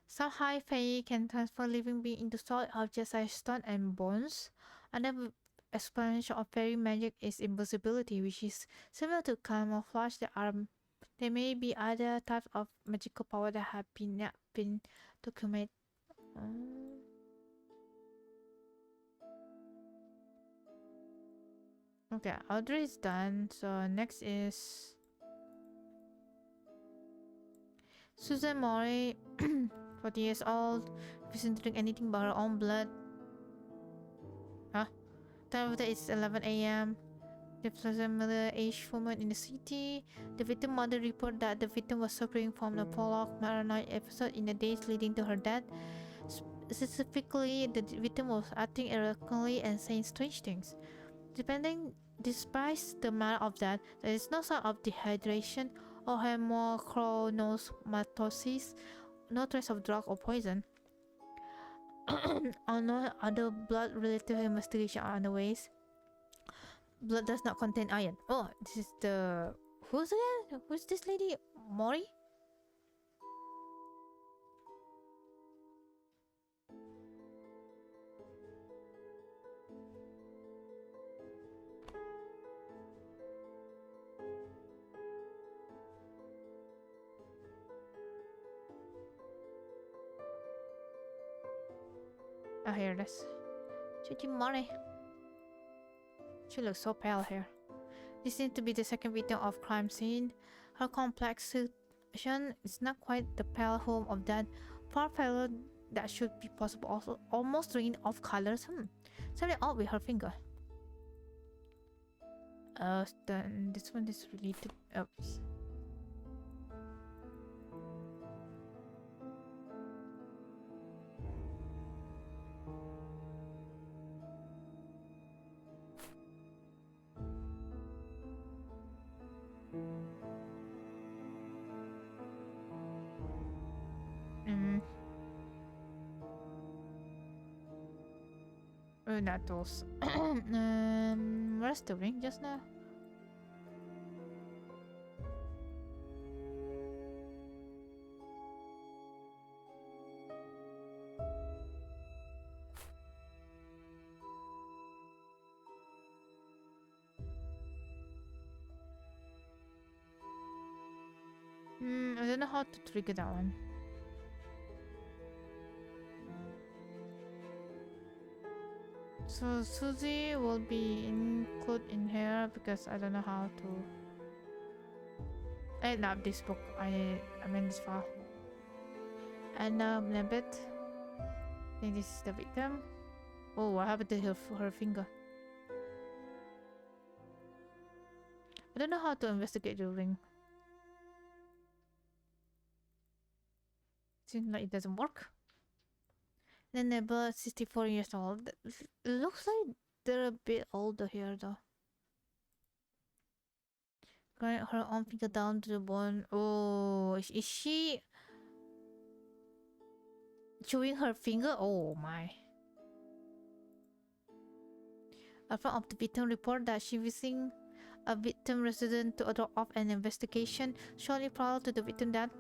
S1: Some high Fae can transfer living beings into solid objects like stone and bones. Another explanation of fairy magic is invisibility, which is similar to camouflage. There may be other types of magical power that have been documented. Um, okay, Audrey is done. So next is Susan Mori, 40 years old, refusing to drink anything but her own blood. Huh? Time of day is 11 a.m. The pleasant middle-aged woman in the city. The victim mother reported that the victim was suffering from the prolonged paranoid episode in the days leading to her death. Specifically, the victim was acting erratically and saying strange things. Despite the manner of death, there is no sign of dehydration or hemochromatosis, no trace of drug or poison. Or no other blood-related investigation are underway. Blood does not contain iron. Oh, this is the... Who's again? Who's this lady? Mori? Oh, here it is. Chuchi Mori. She looks so pale here. This seems to be the second victim of crime scene. Her complexion is not quite the pale home of that far fellow that should be possible. Also, almost drained of colors. Something odd with her finger. Then this one is related. Oops. Oh, not those. Where's the ring just now? I don't know how to trigger that one. So Susie will be included in here because I don't know how to. Not this book. I mean this file. And Lambert. I think this is the victim. Oh, what happened to her finger? I don't know how to investigate the ring. Seems like it doesn't work. Then Nebula, 64 years old. It looks like they're a bit older here though. Going her own finger down to the bone. Oh, is she chewing her finger? Oh my. A friend of the victim report that she visiting a victim resident to draw off an investigation shortly prior to the victim death.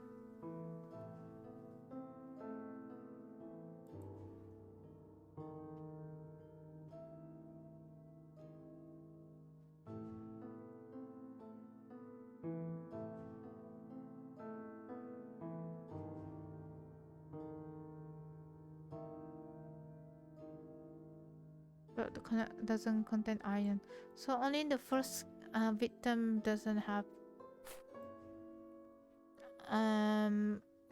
S1: But doesn't contain iron. So only the first victim doesn't have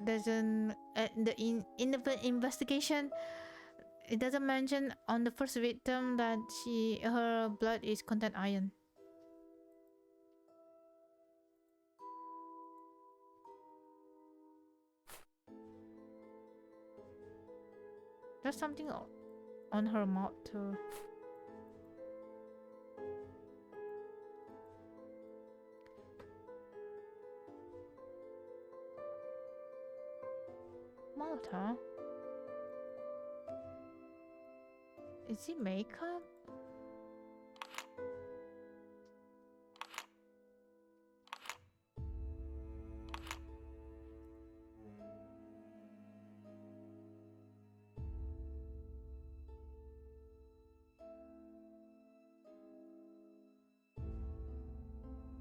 S1: doesn't in the investigation it doesn't mention on the first victim that her blood is contain iron. There's something on her mouth too. Mouth, huh? Is it makeup?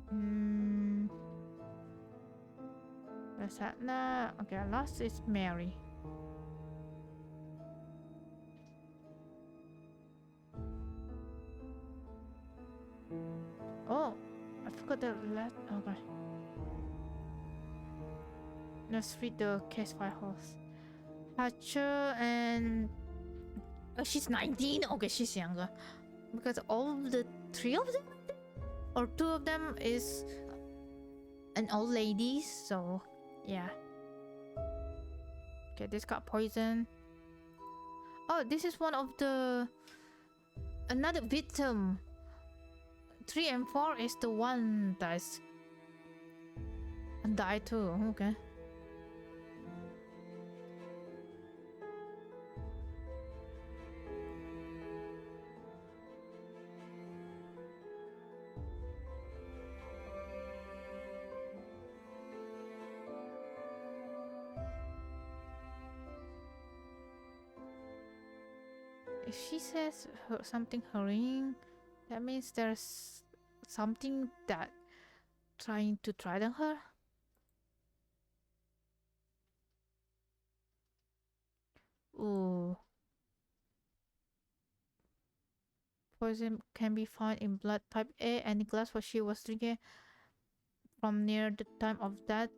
S1: Hmm. That's that. Nah. Okay, last is Mary. Oh, I forgot the last. Okay. Let's read the case files. Hatcher and she's 19. Okay, she's younger because all the three of them or two of them is an old lady. So yeah. Okay, this got poison. Oh, this is one of the another victim. 3 and 4 is the one that's died too. Okay. If she says something hurrying, that means there's something that trying to threaten her. Ooh. Poison can be found in blood type A and the glass what she was drinking from near the time of death.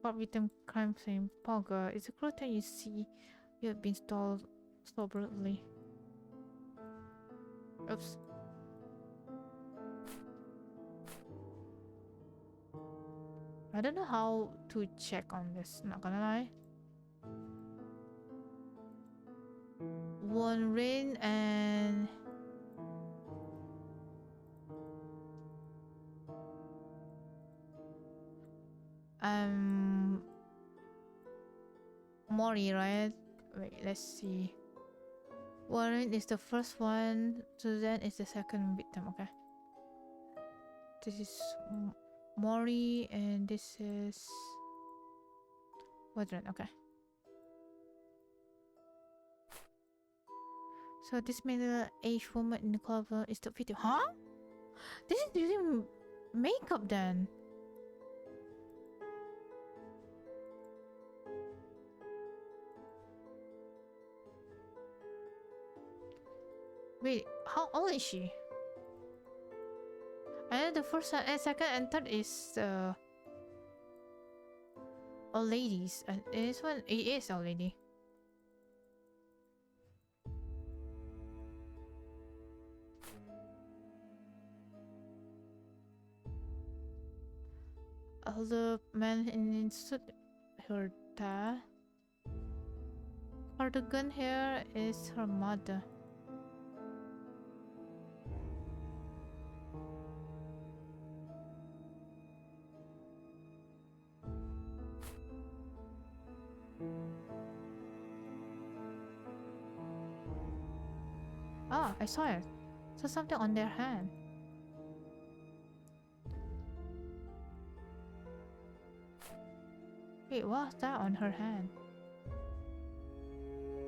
S1: What victim crime scene? Pogger. It's a cruel thing you see. You have been stalled so brutally. Oops. I don't know how to check on this, not gonna lie. One rain and Mori, right? Wait, let's see. Warren is the first one, Suzanne is the second victim, okay. This is Mori and this is Wadran, okay. So this middle-aged woman in the cover is the video. Huh? This is using makeup then. Wait, how old is she? And the first and second and third is old ladies. And this one it is old lady. The man in suit her dad. The gun here is her mother. Ah, I saw it. So something on their hand. Wait, what's that on her hand?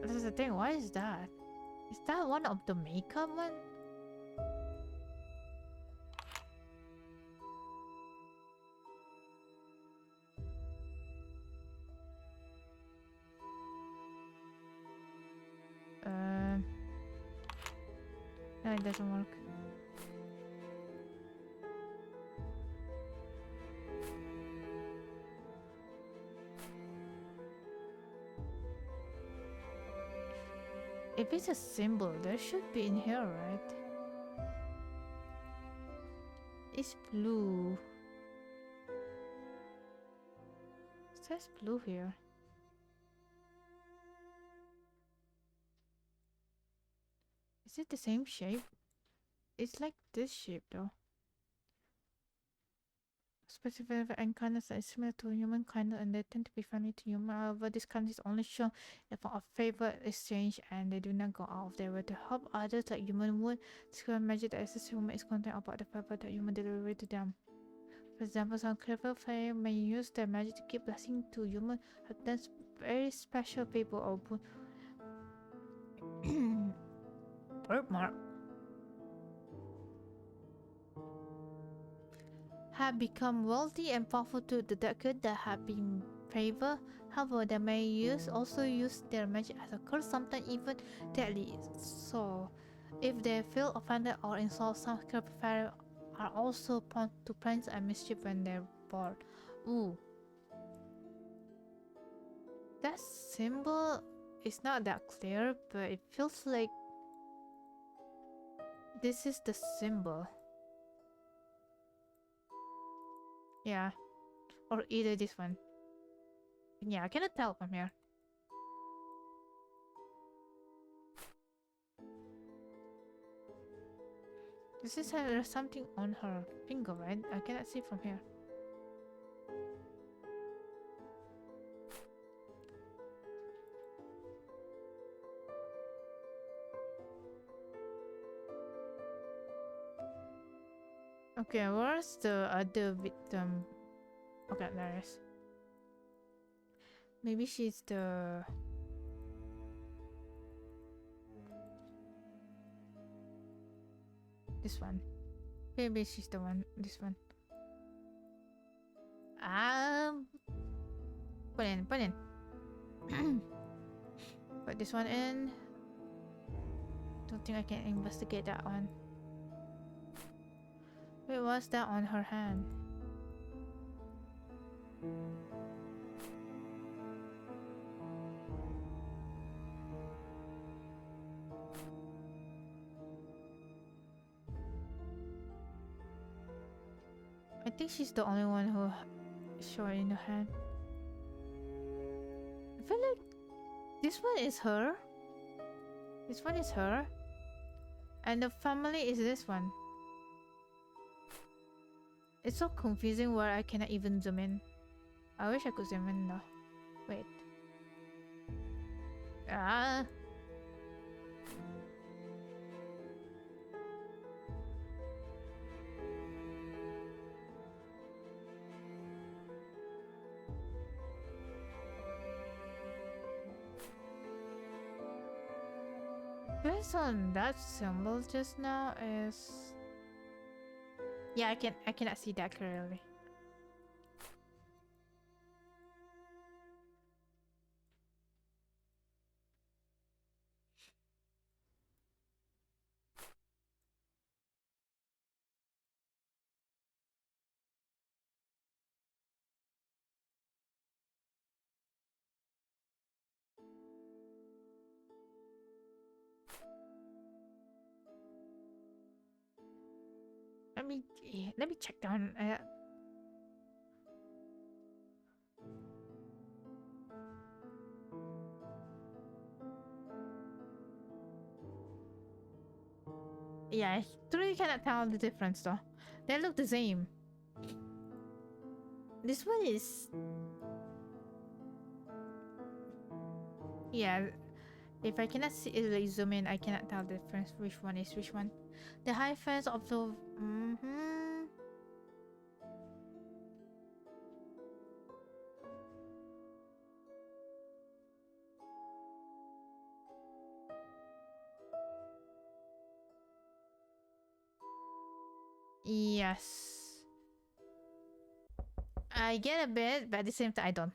S1: This is the thing, what is that? Is that one of the makeup one? No, it doesn't work. If it's a symbol, there should be in here, right? It's blue. It says blue here. Is it the same shape? It's like this shape though. Specific and kindness is similar to human kindness and they tend to be friendly to human. However, this kindness is only shown in form of favor exchange and they do not go out of their way to help others like human would. This kind of magic that assists human is content about the favor that human deliver to them. For example, some clever fae may use their magic to give blessing to human have done very special people or birthmark. Have become wealthy and powerful to the decade that have been favor. However, they may also use their magic as a curse, sometimes even deadly. So, if they feel offended or insult, some fairy are also prone to pranks and mischief when they're bored. Ooh, that symbol is not that clear, but it feels like this is the symbol. Yeah, or either this one. Yeah, I cannot tell from here. This is there's something on her finger, right? I cannot see from here. Okay, where's the other victim? Okay, there is. Maybe she's the... This one. Maybe she's the one. This one. Put in. Put this one in. Don't think I can investigate that one. Wait, what's that on her hand? I think she's the only one who showed in the hand. I feel like this one is her. This one is her. And the family is this one. It's so confusing where I cannot even zoom in. I wish I could zoom in though. Wait. Ah. Based on that symbol just now is... Yeah, I cannot see that clearly. Let me check down. Yeah, I truly cannot tell the difference though. They look the same. This one is... Yeah, if I cannot see it, like zoom in, I cannot tell the difference which one is which one. The hyphens of the... Yes. I get a bit, but at the same time I don't.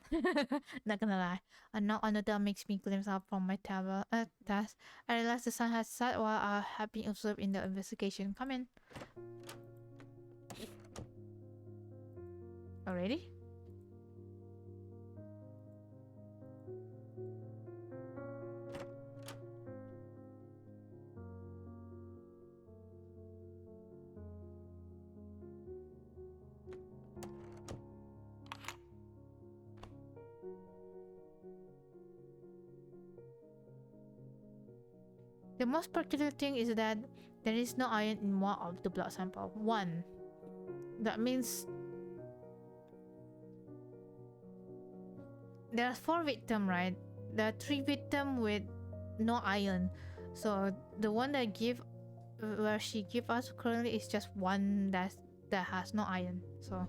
S1: Not gonna lie. A knock on the door makes me glimpse up from my task. I realize the sun has set while I have been observed in the investigation. Come in. Already? The most peculiar thing is that there is no iron in one of the blood sample. One. That means there are 4 victims, right? There are 3 victims with no iron. So the one that where she give us currently is just one that has no iron. So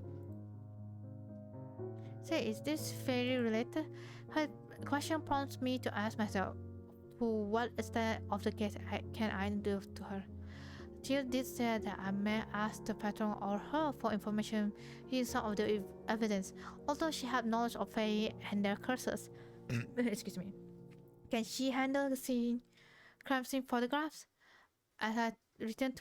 S1: say, is this very related? Her question prompts me to ask myself, to what extent of the case can I do to her? Jill did say that I may ask the patron or her for information in some of the evidence, although she had knowledge of Fae and their curses. Excuse me. Can she handle seeing crime scene photographs? As I returned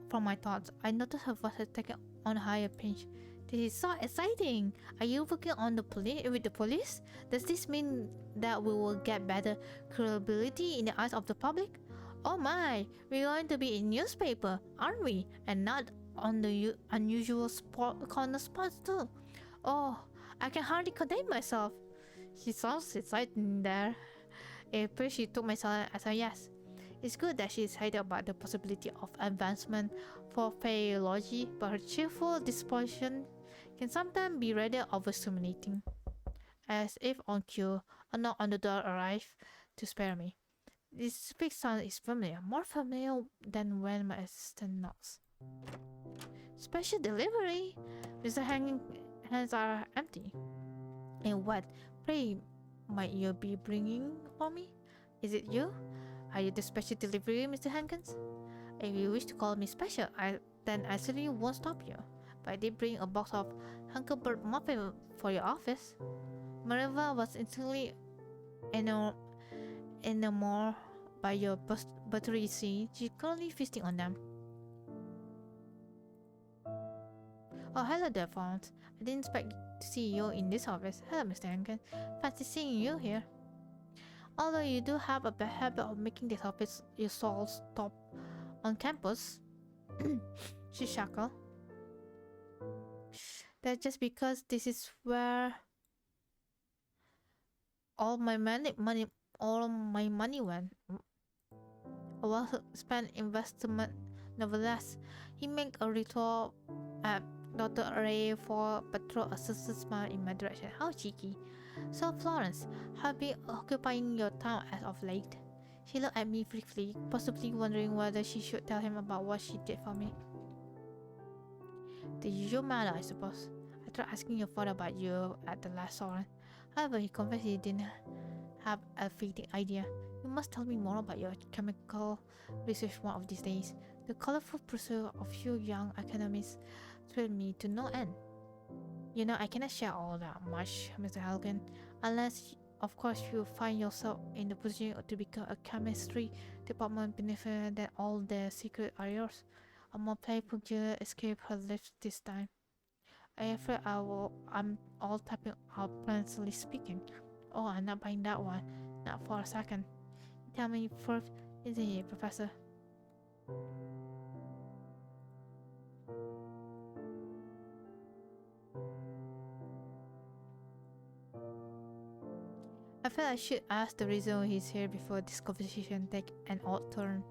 S1: from my thoughts, I noticed her voice had taken on a higher pitch. This is so exciting! Are you working on with the police? Does this mean that we will get better credibility in the eyes of the public? Oh my, we're going to be in newspaper, aren't we? And not on the unusual corner spots too. Oh, I can hardly contain myself. She sounds excited there. April, she took my silence as a yes. It's good that she is excited about the possibility of advancement for Faeology, but her cheerful disposition can sometimes be rather overstimulating. As if on cue, a knock on the door arrived to spare me. This speak sound is familiar, more familiar than when my assistant knocks. Special delivery? Mr. Hanging hands are empty. And what, pray, might you be bringing for me? Is it you? Are you the special delivery, Mr. Hankins? If you wish to call me special, then I certainly won't stop you. But I did bring a box of Hunkerbird muffin for your office. Mareva was instantly enamored by your buttery scene. She's currently feasting on them. Oh, hello there, Fons. I didn't expect to see you in this office. Hello, Mr. Hankins. Fancy seeing you here. Although you do have a bad habit of making this office your sole stop on campus, she chuckled. That's just because this is where all my money went. A well spent investment, nevertheless. He made a retort at Dr. Ray for Petro a smile in my direction. How cheeky. So Florence, have been occupying your time as of late? She looked at me briefly, possibly wondering whether she should tell him about what she did for me. The usual matter, I suppose. I tried asking your father about you at the last Soren. However, he confessed he didn't have a fitting idea. You must tell me more about your chemical research one of these days. The colorful pursuit of you young academics thrilled me to no end. You know, I cannot share all that much, Mr. Helgen, unless, of course, you find yourself in the position to become a chemistry department benefiting that all the secrets are yours. A more playful girl escaped her lips this time. I'm afraid I'm all typing out plainly speaking. Oh, I'm not buying that one. Not for a second. Tell me first, isn't it, Professor? I felt I should ask the reason he's here before this conversation take an odd turn.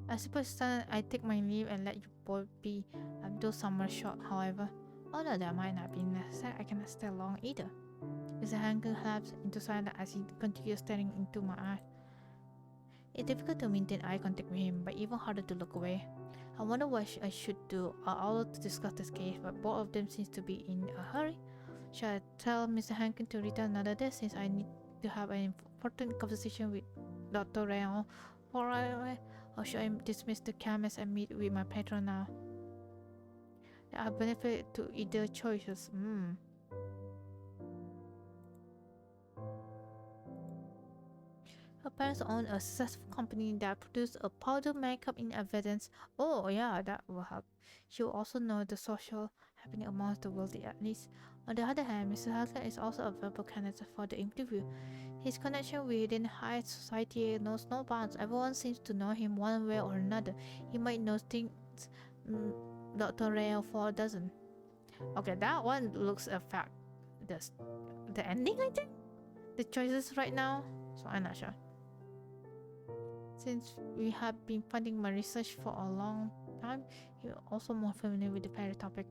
S1: I suppose then I take my leave and let you both be. Do summer short, however. Although that might not be necessary, I cannot stay long either. Mr. Hankin lapsed into silence as he continued staring into my eyes. It's difficult to maintain eye contact with him, but even harder to look away. I wonder what I should do. I ought to discuss this case, but both of them seem to be in a hurry. Shall I tell Mr. Hankin to return another day since I need to have an important conversation with Dr. Rayon right away? Or should I dismiss the chemist and meet with my patron now? There are benefits to either choices. Her parents own a successful company that produces a powder makeup in evidence. Oh yeah, that will help. She will also know the social happening amongst the wealthy at least. On the other hand, Mr. Harker is also a valuable candidate for the interview. His connection within high society knows no bounds. Everyone seems to know him one way or another. He might know things mm, Dr. Rayo 4 doesn't. Okay, that one looks a fact. The ending, I think? The choices right now? So I'm not sure. Since we have been funding my research for a long time, you're also more familiar with the fairy topic.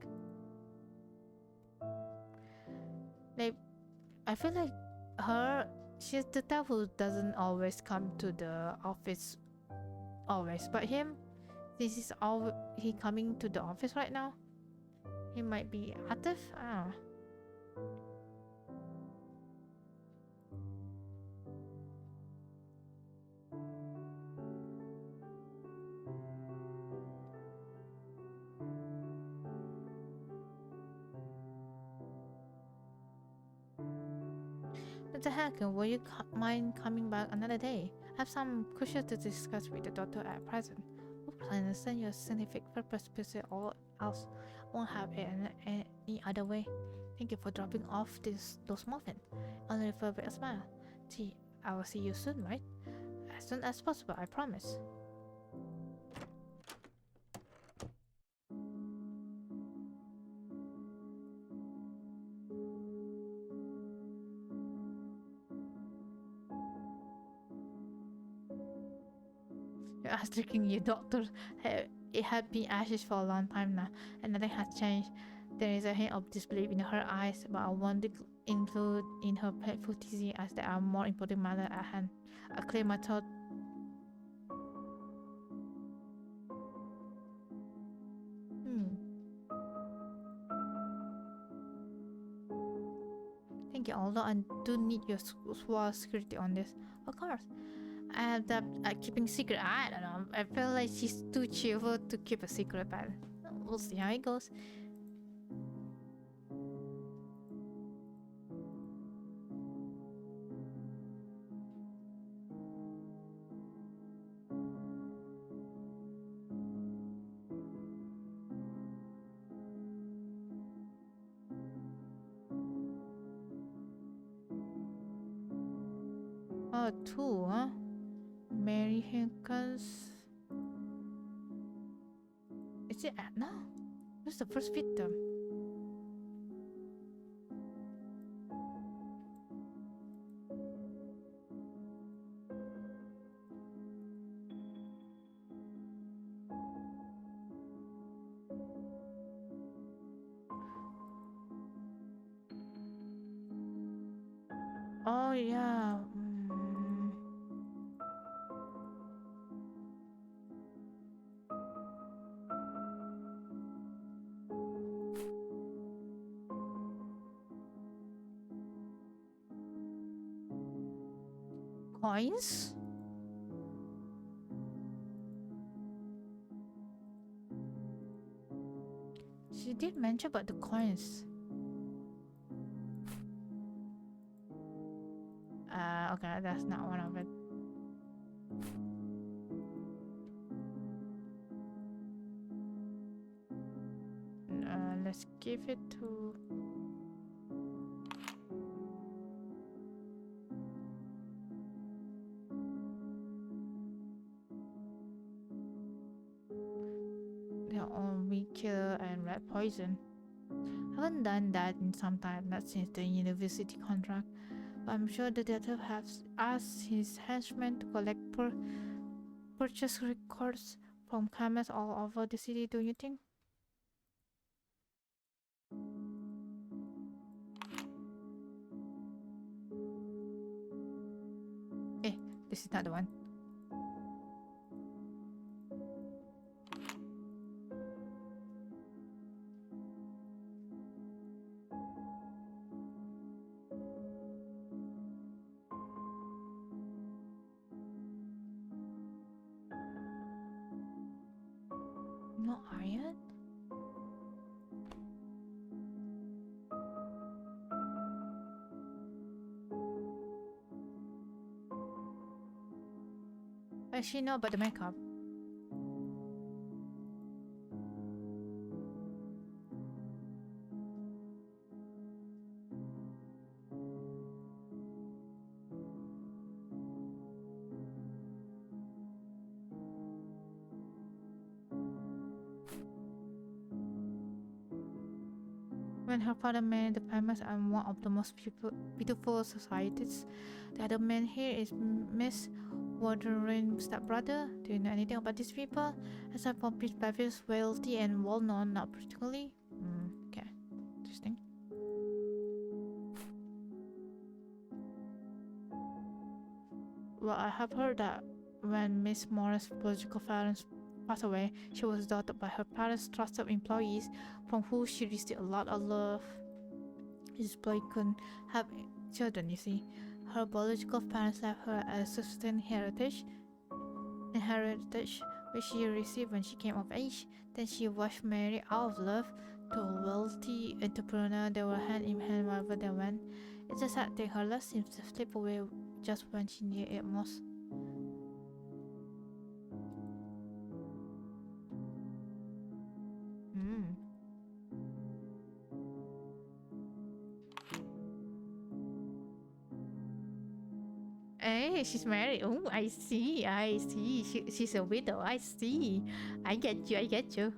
S1: Like, I feel like she's the type who doesn't always come to the office always, but him, this is all he coming to the office right now. He might be active. I don't know. Mr. Hacker, will you mind coming back another day? I have some questions to discuss with the doctor at present. Of course, I understand your scientific purpose, but all else won't have it any other way. Thank you for dropping off those muffins. Only for a smile. See, I will see you soon, right? As soon as possible, I promise. You're asking your doctor. It had been ashes for a long time now, and nothing has changed. There is a hint of disbelief in her eyes, but I won't include in her painful teasing as there are more important matters at hand. I clear my throat. Thank you, although I do need your SWAT security on this. Of course. I have that keeping secret. I don't know. I feel like she's too cheerful to keep a secret, but we'll see how it goes. Oh, two, huh? Mary Hankins. Is it Edna? Who's the first victim? Oh, yeah. Coins? She did mention about the coins. Okay, that's not one of it. Let's give it to... They're all weed killer and rat poison. Haven't done that in some time, not since the university contract. But I'm sure the detective has asked his henchmen to collect purchase records from chemists all over the city, do you think? Eh, this is not the one. No iron? Does she know about the makeup? When her father married the famous and one of the most beautiful societies, the other man here is Miss Wuthering's stepbrother. Do you know anything about these people? Aside from his previous wealthy and well known, not particularly. Okay, interesting. Well, I have heard that when Miss Morris' biological parents passed away, she was adopted by her parents' trusted employees, from whom she received a lot of love. This boy couldn't have children, you see. Her biological parents left her a substantial inheritance which she received when she came of age. Then she was married out of love to a wealthy entrepreneur. They were hand in hand wherever they went. It's a sad thing. Her love seems to slip away just when she needed it most. Hey, she's married. Oh, I see. I see. She's a widow. I see. I get you. I get you.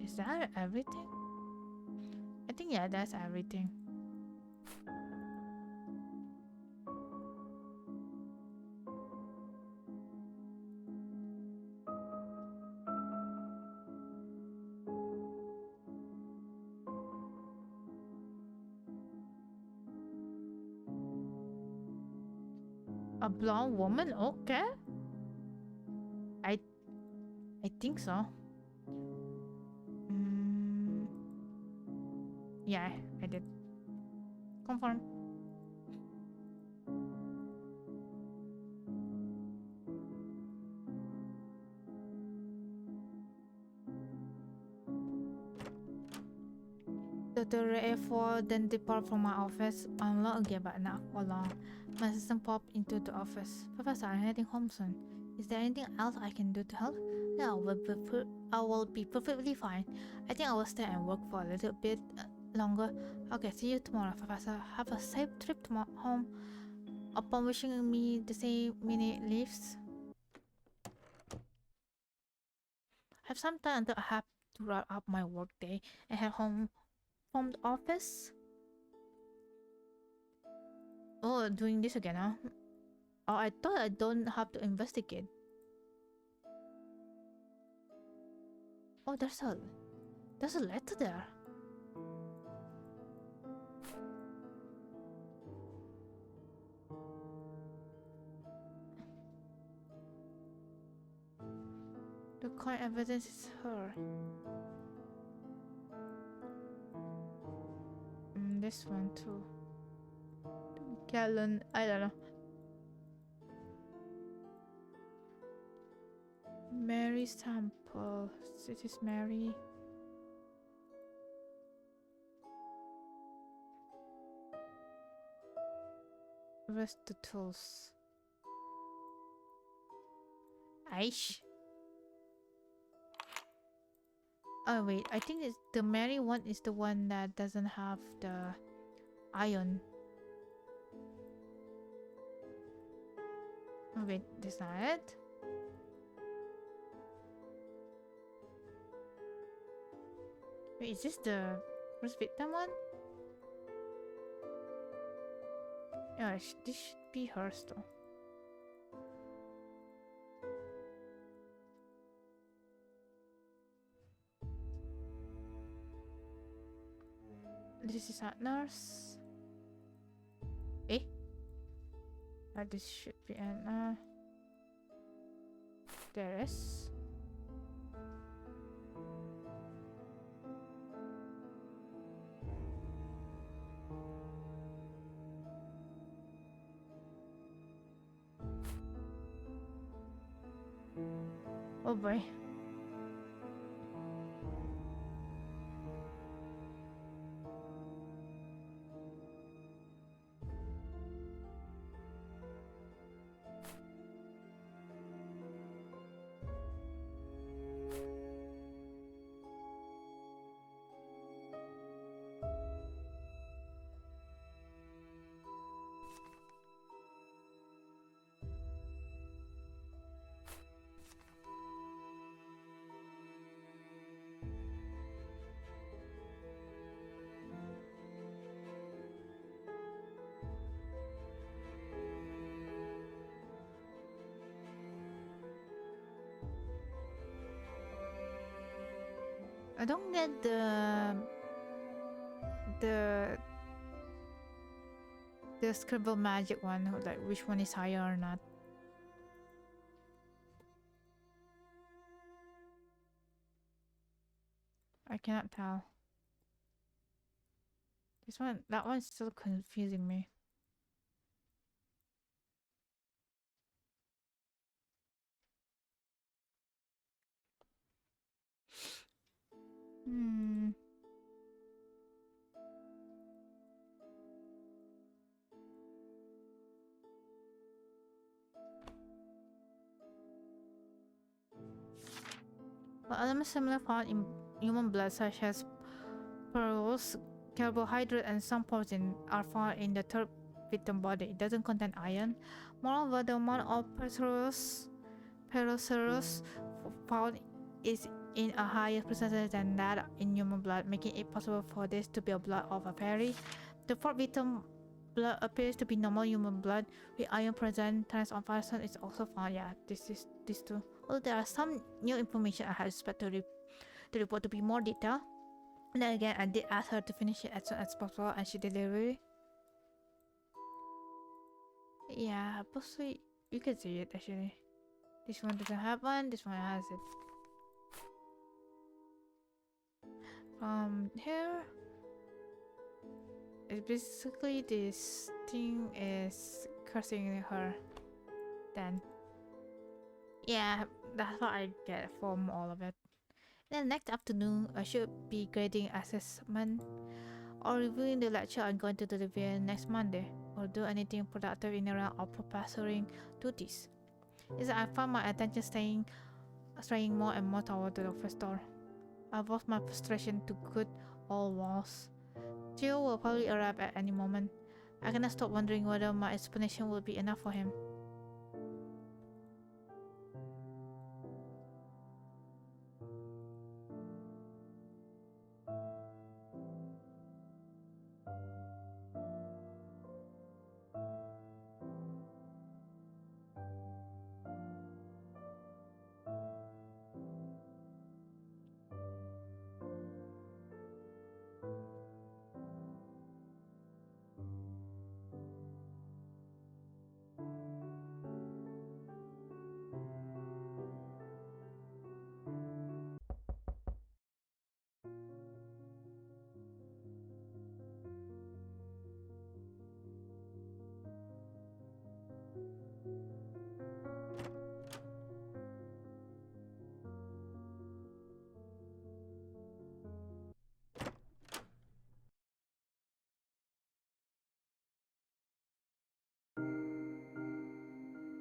S1: Is that everything? I think yeah, that's everything. A blonde woman? Okay. I think so. Yeah, I did. Confirm. Dr. A4 then depart from my office. I'm not again, but not for long. My assistant popped into the office. Professor, I'm heading home soon. Is there anything else I can do to help? Yeah, I will be perfectly fine. I think I will stay and work for a little bit longer. Okay, see you tomorrow, Professor. Have a safe trip to home. Upon wishing me the same minute leaves. Have some time until I have to wrap up my workday and head home from the office. Oh, doing this again, huh? Oh, I thought I don't have to investigate. Oh, there's a letter there. The coin evidence is her. This one too. Gallon, I don't know. Mary's temple. It is Mary. Where's the tools? Aish. Oh wait, I think it's the Mary one is the one that doesn't have the iron. Oh wait, that's not it. Wait, is this the Where's victim one? Yeah, this should be hers though. This is a nurse. Eh? This should be an there is. Oh boy. I don't get the scribble magic one, like which one is higher or not. I cannot tell. That one's still confusing me. Well, elements similar found in human blood, such as pearls, carbohydrate, and some protein, are found in the third victim body. It doesn't contain iron. Moreover, the amount of perocerus found is in a higher percentage than that in human blood, making it possible for this to be a blood of a fairy. The fourth victim blood appears to be normal human blood with iron present. Trace of iron is also found. Yeah, this too. Although there are some new information, I had expected the report to be more detailed. And then again, I did ask her to finish it as soon as possible, and she delivered. Yeah, possibly you can see it actually. This one doesn't have one. This one has it. Here, it's basically this thing is cursing her. Then, yeah, that's what I get from all of it. Then next afternoon, I should be grading assessment or reviewing the lecture I'm going to deliver next Monday, or do anything productive in the realm of professoring duties. Is I found my attention straying more and more toward the professor. I've lost my frustration to good old walls. Theo will probably arrive at any moment. I cannot stop wondering whether my explanation will be enough for him.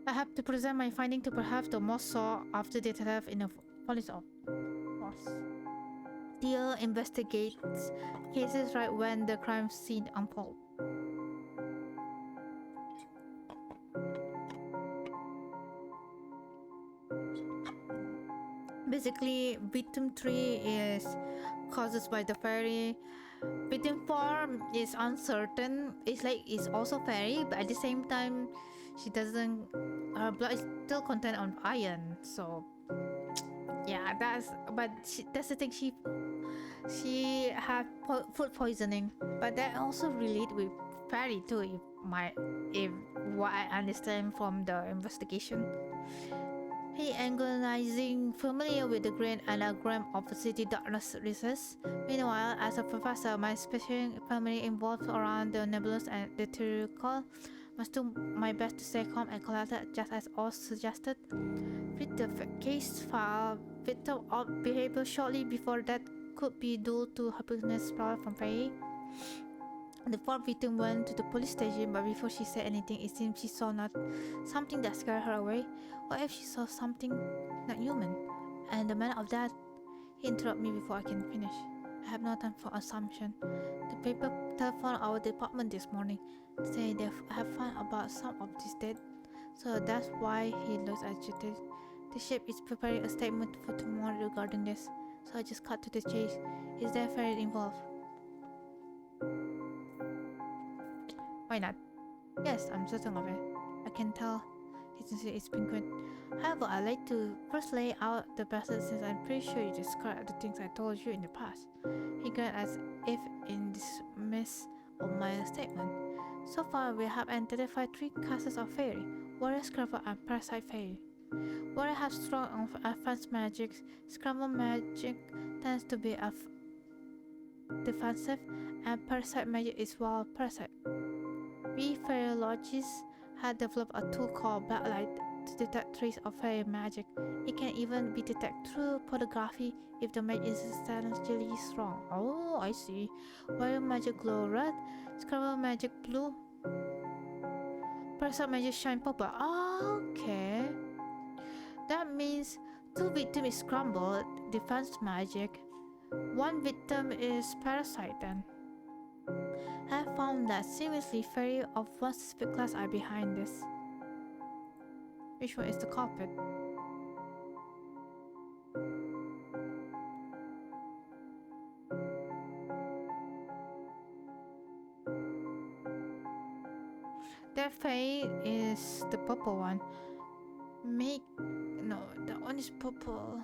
S1: I have to present my finding to perhaps the most sought after detective in the police force. Theo investigates cases right when the crime scene unfolds. Basically, victim 3 is causes by the fairy. Victim form is uncertain. It's like it's also fairy, but at the same time, she doesn't. Her blood is still content on iron. So yeah, that's the thing. She had food poisoning, but that also relate with fairy too. If what I understand from the investigation. He agonizing, familiar with the great anagram of city darkness research. Meanwhile, as a professor, my special family involved around the nebulous and the theoretical must do my best to stay calm and collected, just as Oz suggested. With the case file, victim of behavior shortly before that could be due to happiness from Faye. The poor victim went to the police station, but before she said anything, it seemed she saw not something that scared her away. What if she saw something not human? And the man of that, he interrupted me before I can finish. I have no time for assumption. The paper telephoned our department this morning, saying they have found about some of this dead. So that's why he looks agitated. The ship is preparing a statement for tomorrow regarding this. So I just cut to the chase. Is there ferry involved? Why not? Yes, I'm certain of it. I can tell it's been good. However, I'd like to first lay out the process since I'm pretty sure you described the things I told you in the past. He grinned as if in dismiss of my statement. So far, we have identified 3 classes of fairy: warrior, scrubber, and parasite fairy. Warrior have strong advanced magic. Scrubber magic tends to be defensive, and parasite magic is wild parasite. We Faeologists had developed a tool called Backlight to detect traces of fairy magic. It can even be detected through photography if the magic is substantially strong. Oh, I see. Warrior magic glow red, Scrubber magic blue, Parasite magic shine purple. Okay. That means 2 victims is scrambled, defense magic. 1 victim is parasite then. I have found that seemingly fairy of one specific class are behind this. Which one is the culprit? That fairy is the purple one. No, that one is purple.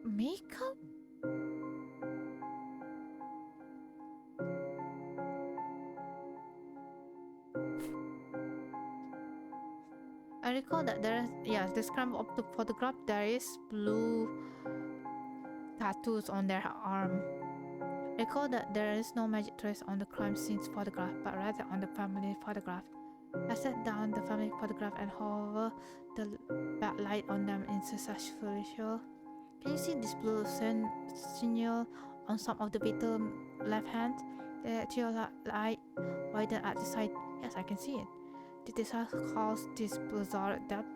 S1: Makeup? I recall that there is, yes, the scramble of the photograph, there is blue tattoos on their arm. Recall that there is no magic trace on the crime scene's photograph, but rather on the family photograph. I set down the family photograph and hover the backlight on them unsuccessfully. Can you see this blue signal on some of the victim left hand? The light widened at the side. Yes, I can see it. Did this cause this bizarre depth?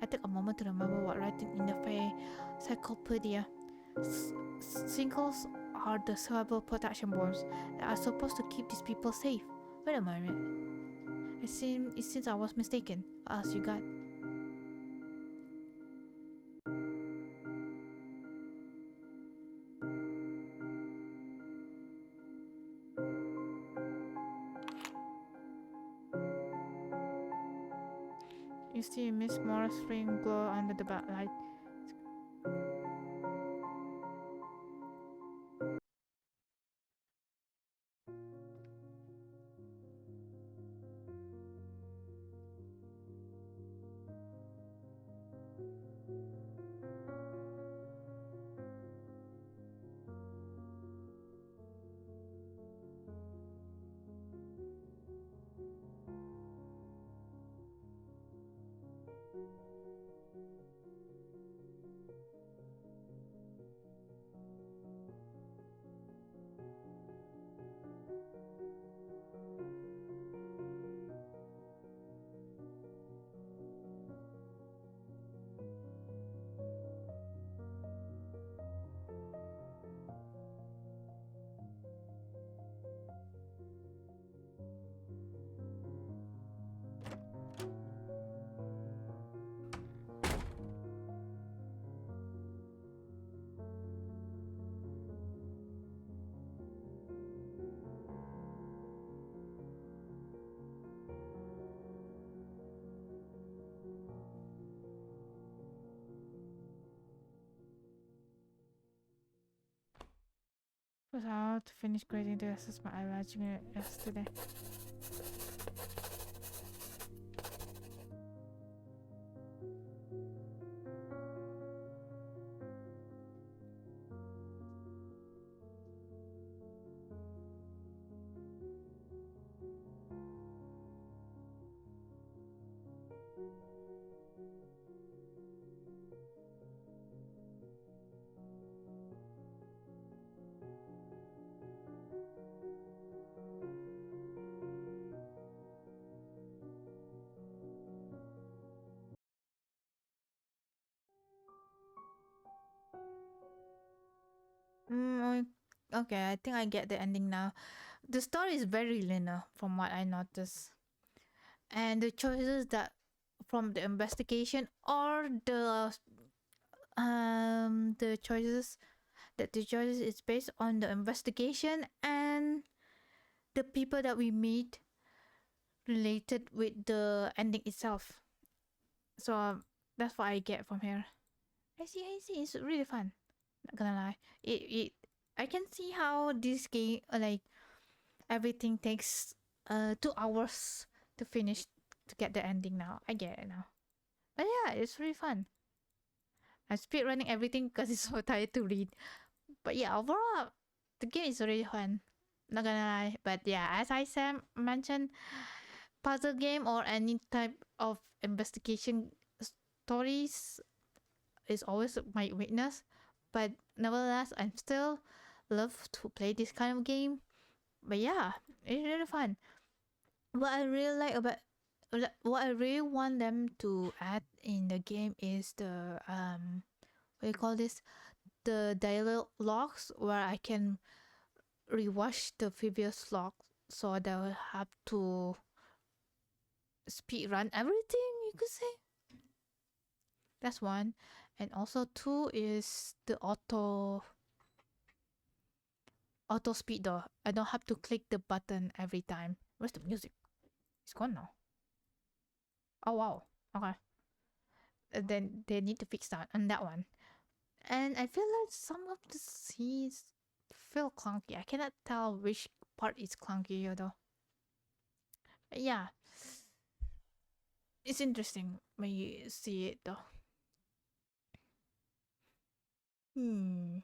S1: I took a moment to remember what writing in the encyclopedia. Singles are the cerebral protection bombs that are supposed to keep these people safe. Wait a moment. It seems I was mistaken. What else you got? You see Miss Morris' ring glow under the backlight. Was how to finish grading to assess my watching it yesterday. Mm, okay, I think I get the ending now. The story is very linear from what I noticed. And the choices that from the investigation or the choices that the choices is based on the investigation and the people that we meet related with the ending itself. So that's what I get from here. I see. It's really fun. Not gonna lie. It I can see how this game like everything takes 2 hours to finish to get the ending now. I get it now. But yeah, it's really fun. I'm speed running everything because it's so tired to read. But yeah, overall, the game is really fun. Not gonna lie. But yeah, as I said, mentioned, puzzle game or any type of investigation stories is always my weakness. But nevertheless, I'm still love to play this kind of game. But yeah, it's really fun. What I really like about what I really want them to add in the game is the what do you call this, the dialogue logs where I can rewatch the previous log, so I don't have to speed run everything, you could say. That's one. And also two is the auto speed though. I don't have to click the button every time. Where's the music? It's gone now. Oh wow. Okay. Then they need to fix that on that one. And I feel like some of the scenes feel clunky. I cannot tell which part is clunky though. But yeah, it's interesting when you see it though. Hmm.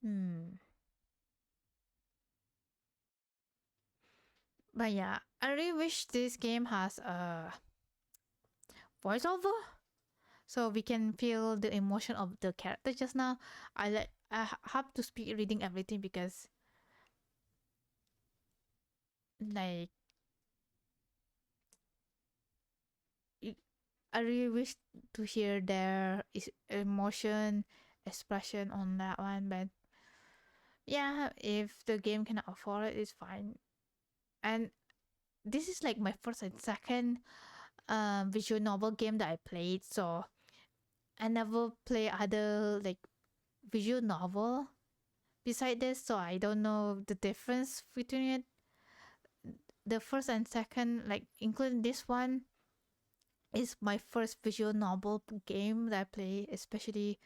S1: Hmm. But yeah, I really wish this game has a voiceover so we can feel the emotion of the character just now. I have to speak reading everything because like I really wish to hear their emotion expression on that one. But yeah, if the game cannot afford it, it's fine. And this is like my first and second visual novel game that I played, so I never play other like visual novel beside this, so I don't know the difference between it. The first and second, like including this one, is my first visual novel game that I play, especially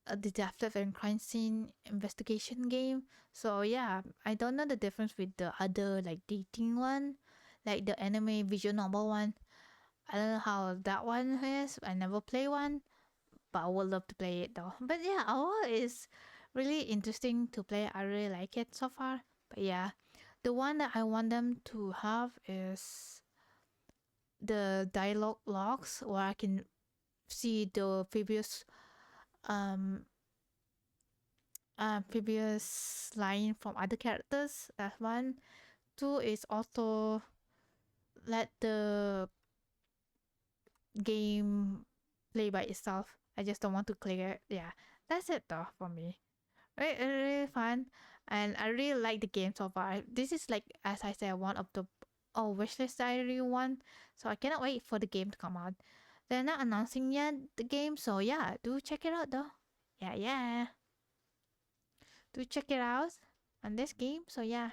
S1: a detective and crime scene investigation game. So yeah, I don't know the difference with the other like dating one, like the anime visual novel one. I don't know how that one is. I never play one, but I would love to play it though. But yeah, overall is really interesting to play. I really like it so far. But yeah, the one that I want them to have is the dialogue logs where I can see the um previous line from other characters. That's one. Two is also let the game play by itself. I just don't want to click it. Yeah, that's it though for me. Really fun, and I really like the game so far. This is like, as I said, one of the wishlist that I really want. So I cannot wait for the game to come out. They're not announcing yet the game, so yeah, do check it out though. Yeah, do check it out on this game. So yeah,